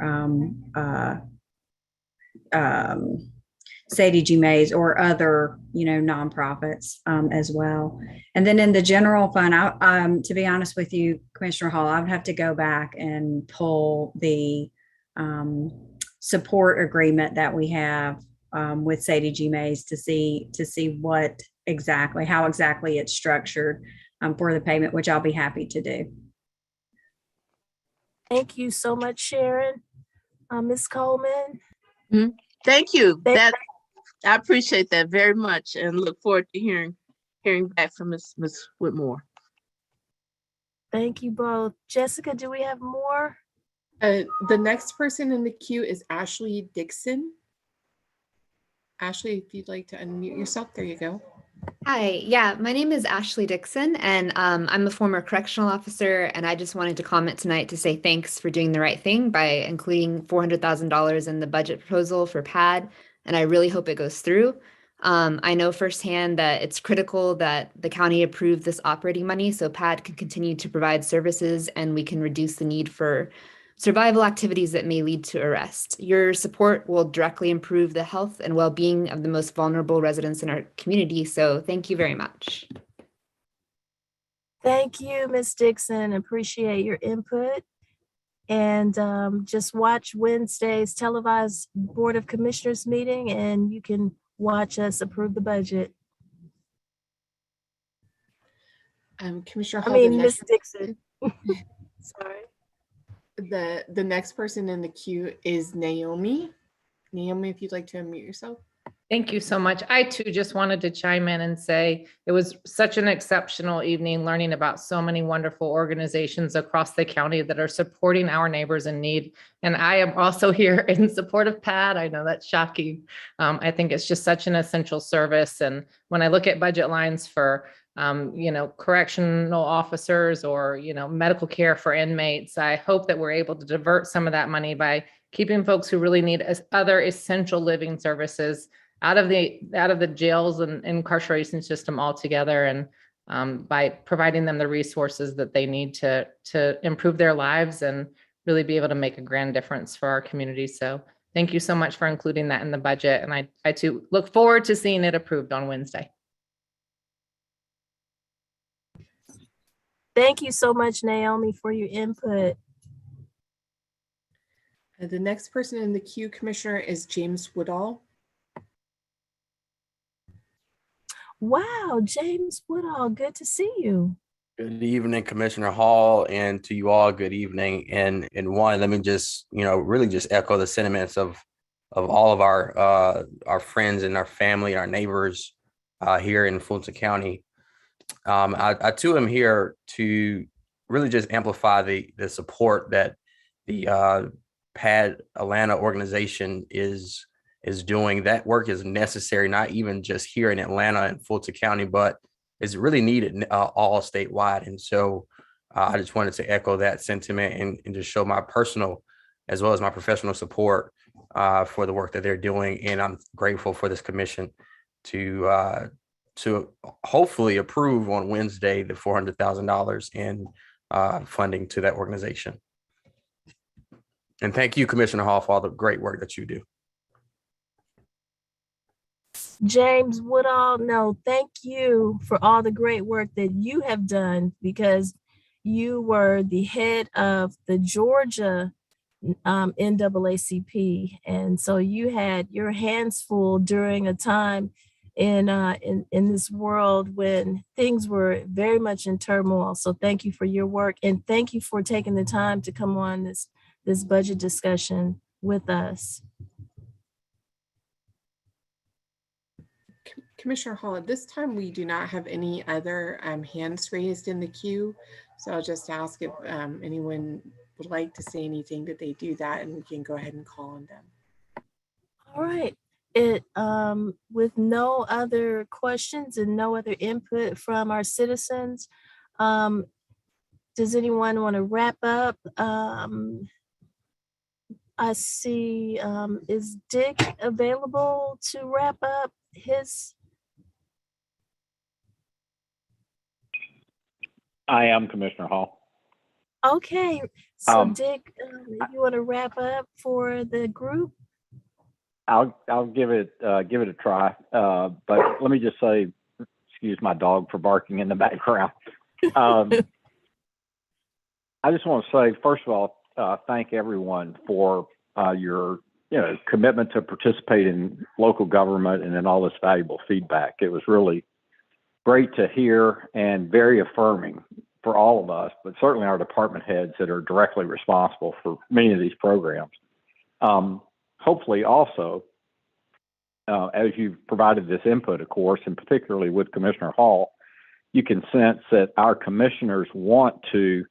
Sadie G. Mays or other, nonprofits as well. And then in the general fund, to be honest with you, Commissioner Hall, I would have to go back and pull the support agreement that we have with Sadie G. Mays to see how exactly it's structured for the payment, which I'll be happy to do. Thank you so much, Sharon. Ms. Coleman. Mm-hmm. Thank you. I appreciate that very much, and look forward to hearing back from Ms. Whitmore. Thank you both. Jessica, do we have more? The next person in the queue is Ashley Dixon. Ashley, if you'd like to unmute yourself, there you go. Hi, yeah, my name is Ashley Dixon, and I'm a former correctional officer, and I just wanted to comment tonight to say thanks for doing the right thing by including $400,000 in the budget proposal for PAD, and I really hope it goes through. I know firsthand that it's critical that the county approve this operating money so PAD can continue to provide services and we can reduce the need for survival activities that may lead to arrest. Your support will directly improve the health and well-being of the most vulnerable residents in our community, so thank you very much. Thank you, Ms. Dixon. Appreciate your input. And just watch Wednesday's televised Board of Commissioners meeting, and you can watch us approve the budget. Commissioner Hall, Ms. Dixon. Sorry. The next person in the queue is Naomi. Naomi, if you'd like to unmute yourself. Thank you so much. I too just wanted to chime in and say it was such an exceptional evening learning about so many wonderful organizations across the county that are supporting our neighbors in need. And I am also here in support of PAD. I know that's shocking. I think it's just such an essential service. And when I look at budget lines for correctional officers or, medical care for inmates, I hope that we're able to divert some of that money by keeping folks who really need other essential living services out of the jails and incarceration system altogether, and by providing them the resources that they need to improve their lives and really be able to make a grand difference for our community. So thank you so much for including that in the budget, and I too look forward to seeing it approved on Wednesday. Thank you so much, Naomi, for your input. The next person in the queue, Commissioner, is James Woodall. Wow, James Woodall, good to see you. Good evening, Commissioner Hall, and to you all, good evening. And one, let me just, really just echo the sentiments of all of our friends and our family, our neighbors here in Fulton County. I too am here to really just amplify the support that the PAD Atlanta organization is doing. That work is necessary, not even just here in Atlanta and Fulton County, but is really needed all statewide. And so I just wanted to echo that sentiment and just show my personal as well as my professional support for the work that they're doing. And I'm grateful for this commission to hopefully approve on Wednesday the $400,000 in funding to that organization. And thank you, Commissioner Hall, for all the great work that you do. James Woodall, no, thank you for all the great work that you have done, because you were the head of the Georgia NAACP. And so you had your hands full during a time in this world when things were very much in turmoil. So thank you for your work, and thank you for taking the time to come on this budget discussion with us. Commissioner Hall, at this time, we do not have any other hands raised in the queue. So I'll just ask if anyone would like to say anything, that they do that, and we can go ahead and call on them. All right. With no other questions and no other input from our citizens, does anyone want to wrap up? I see, is Dick available to wrap up his? I am, Commissioner Hall. Okay, so Dick, if you want to wrap up for the group? I'll give it a try. But let me just say, excuse my dog for barking in the background. I just want to say, first of all, thank everyone for your commitment to participate in local government and in all this valuable feedback. It was really great to hear and very affirming for all of us, but certainly our department heads that are directly responsible for many of these programs. Hopefully also, as you've provided this input, of course, and particularly with Commissioner Hall, you can sense that our commissioners want to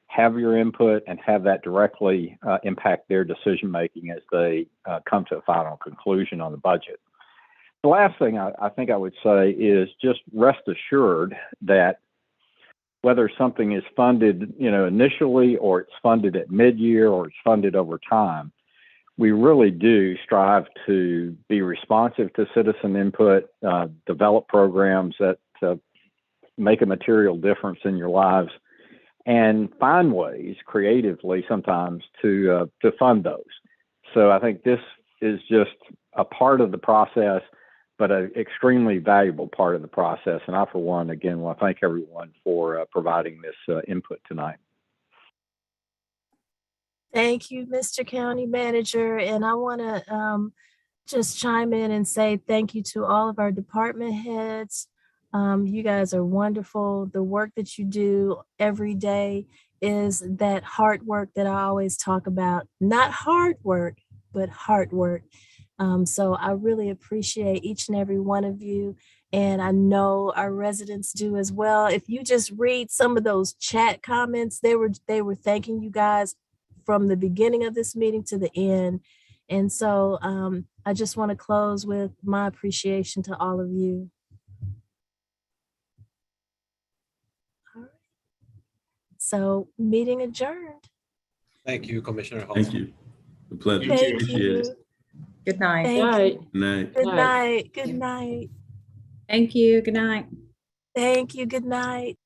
have your input and have that directly impact their decision-making as they come to a final conclusion on the budget. The last thing I think I would say is just rest assured that whether something is funded, initially, or it's funded at mid-year, or it's funded over time, we really do strive to be responsive to citizen input, develop programs that make a material difference in your lives, and find ways creatively sometimes to fund those. So I think this is just a part of the process, but an extremely valuable part of the process. And I, for one, again, want to thank everyone for providing this input tonight. Thank you, Mr. County Manager. And I want to just chime in and say thank you to all of our department heads. You guys are wonderful. The work that you do every day is that hard work that I always talk about. Not hard work, but hard work. So I really appreciate each and every one of you. And I know our residents do as well. If you just read some of those chat comments, they were thanking you guys from the beginning of this meeting to the end. And so I just want to close with my appreciation to all of you. All right. So meeting adjourned. Thank you, Commissioner Hall. Thank you. A pleasure. Thank Appreciate you. it. Good night. Thank you. Good night. Good night. Good night. Thank you. Good night. Thank you. Good night.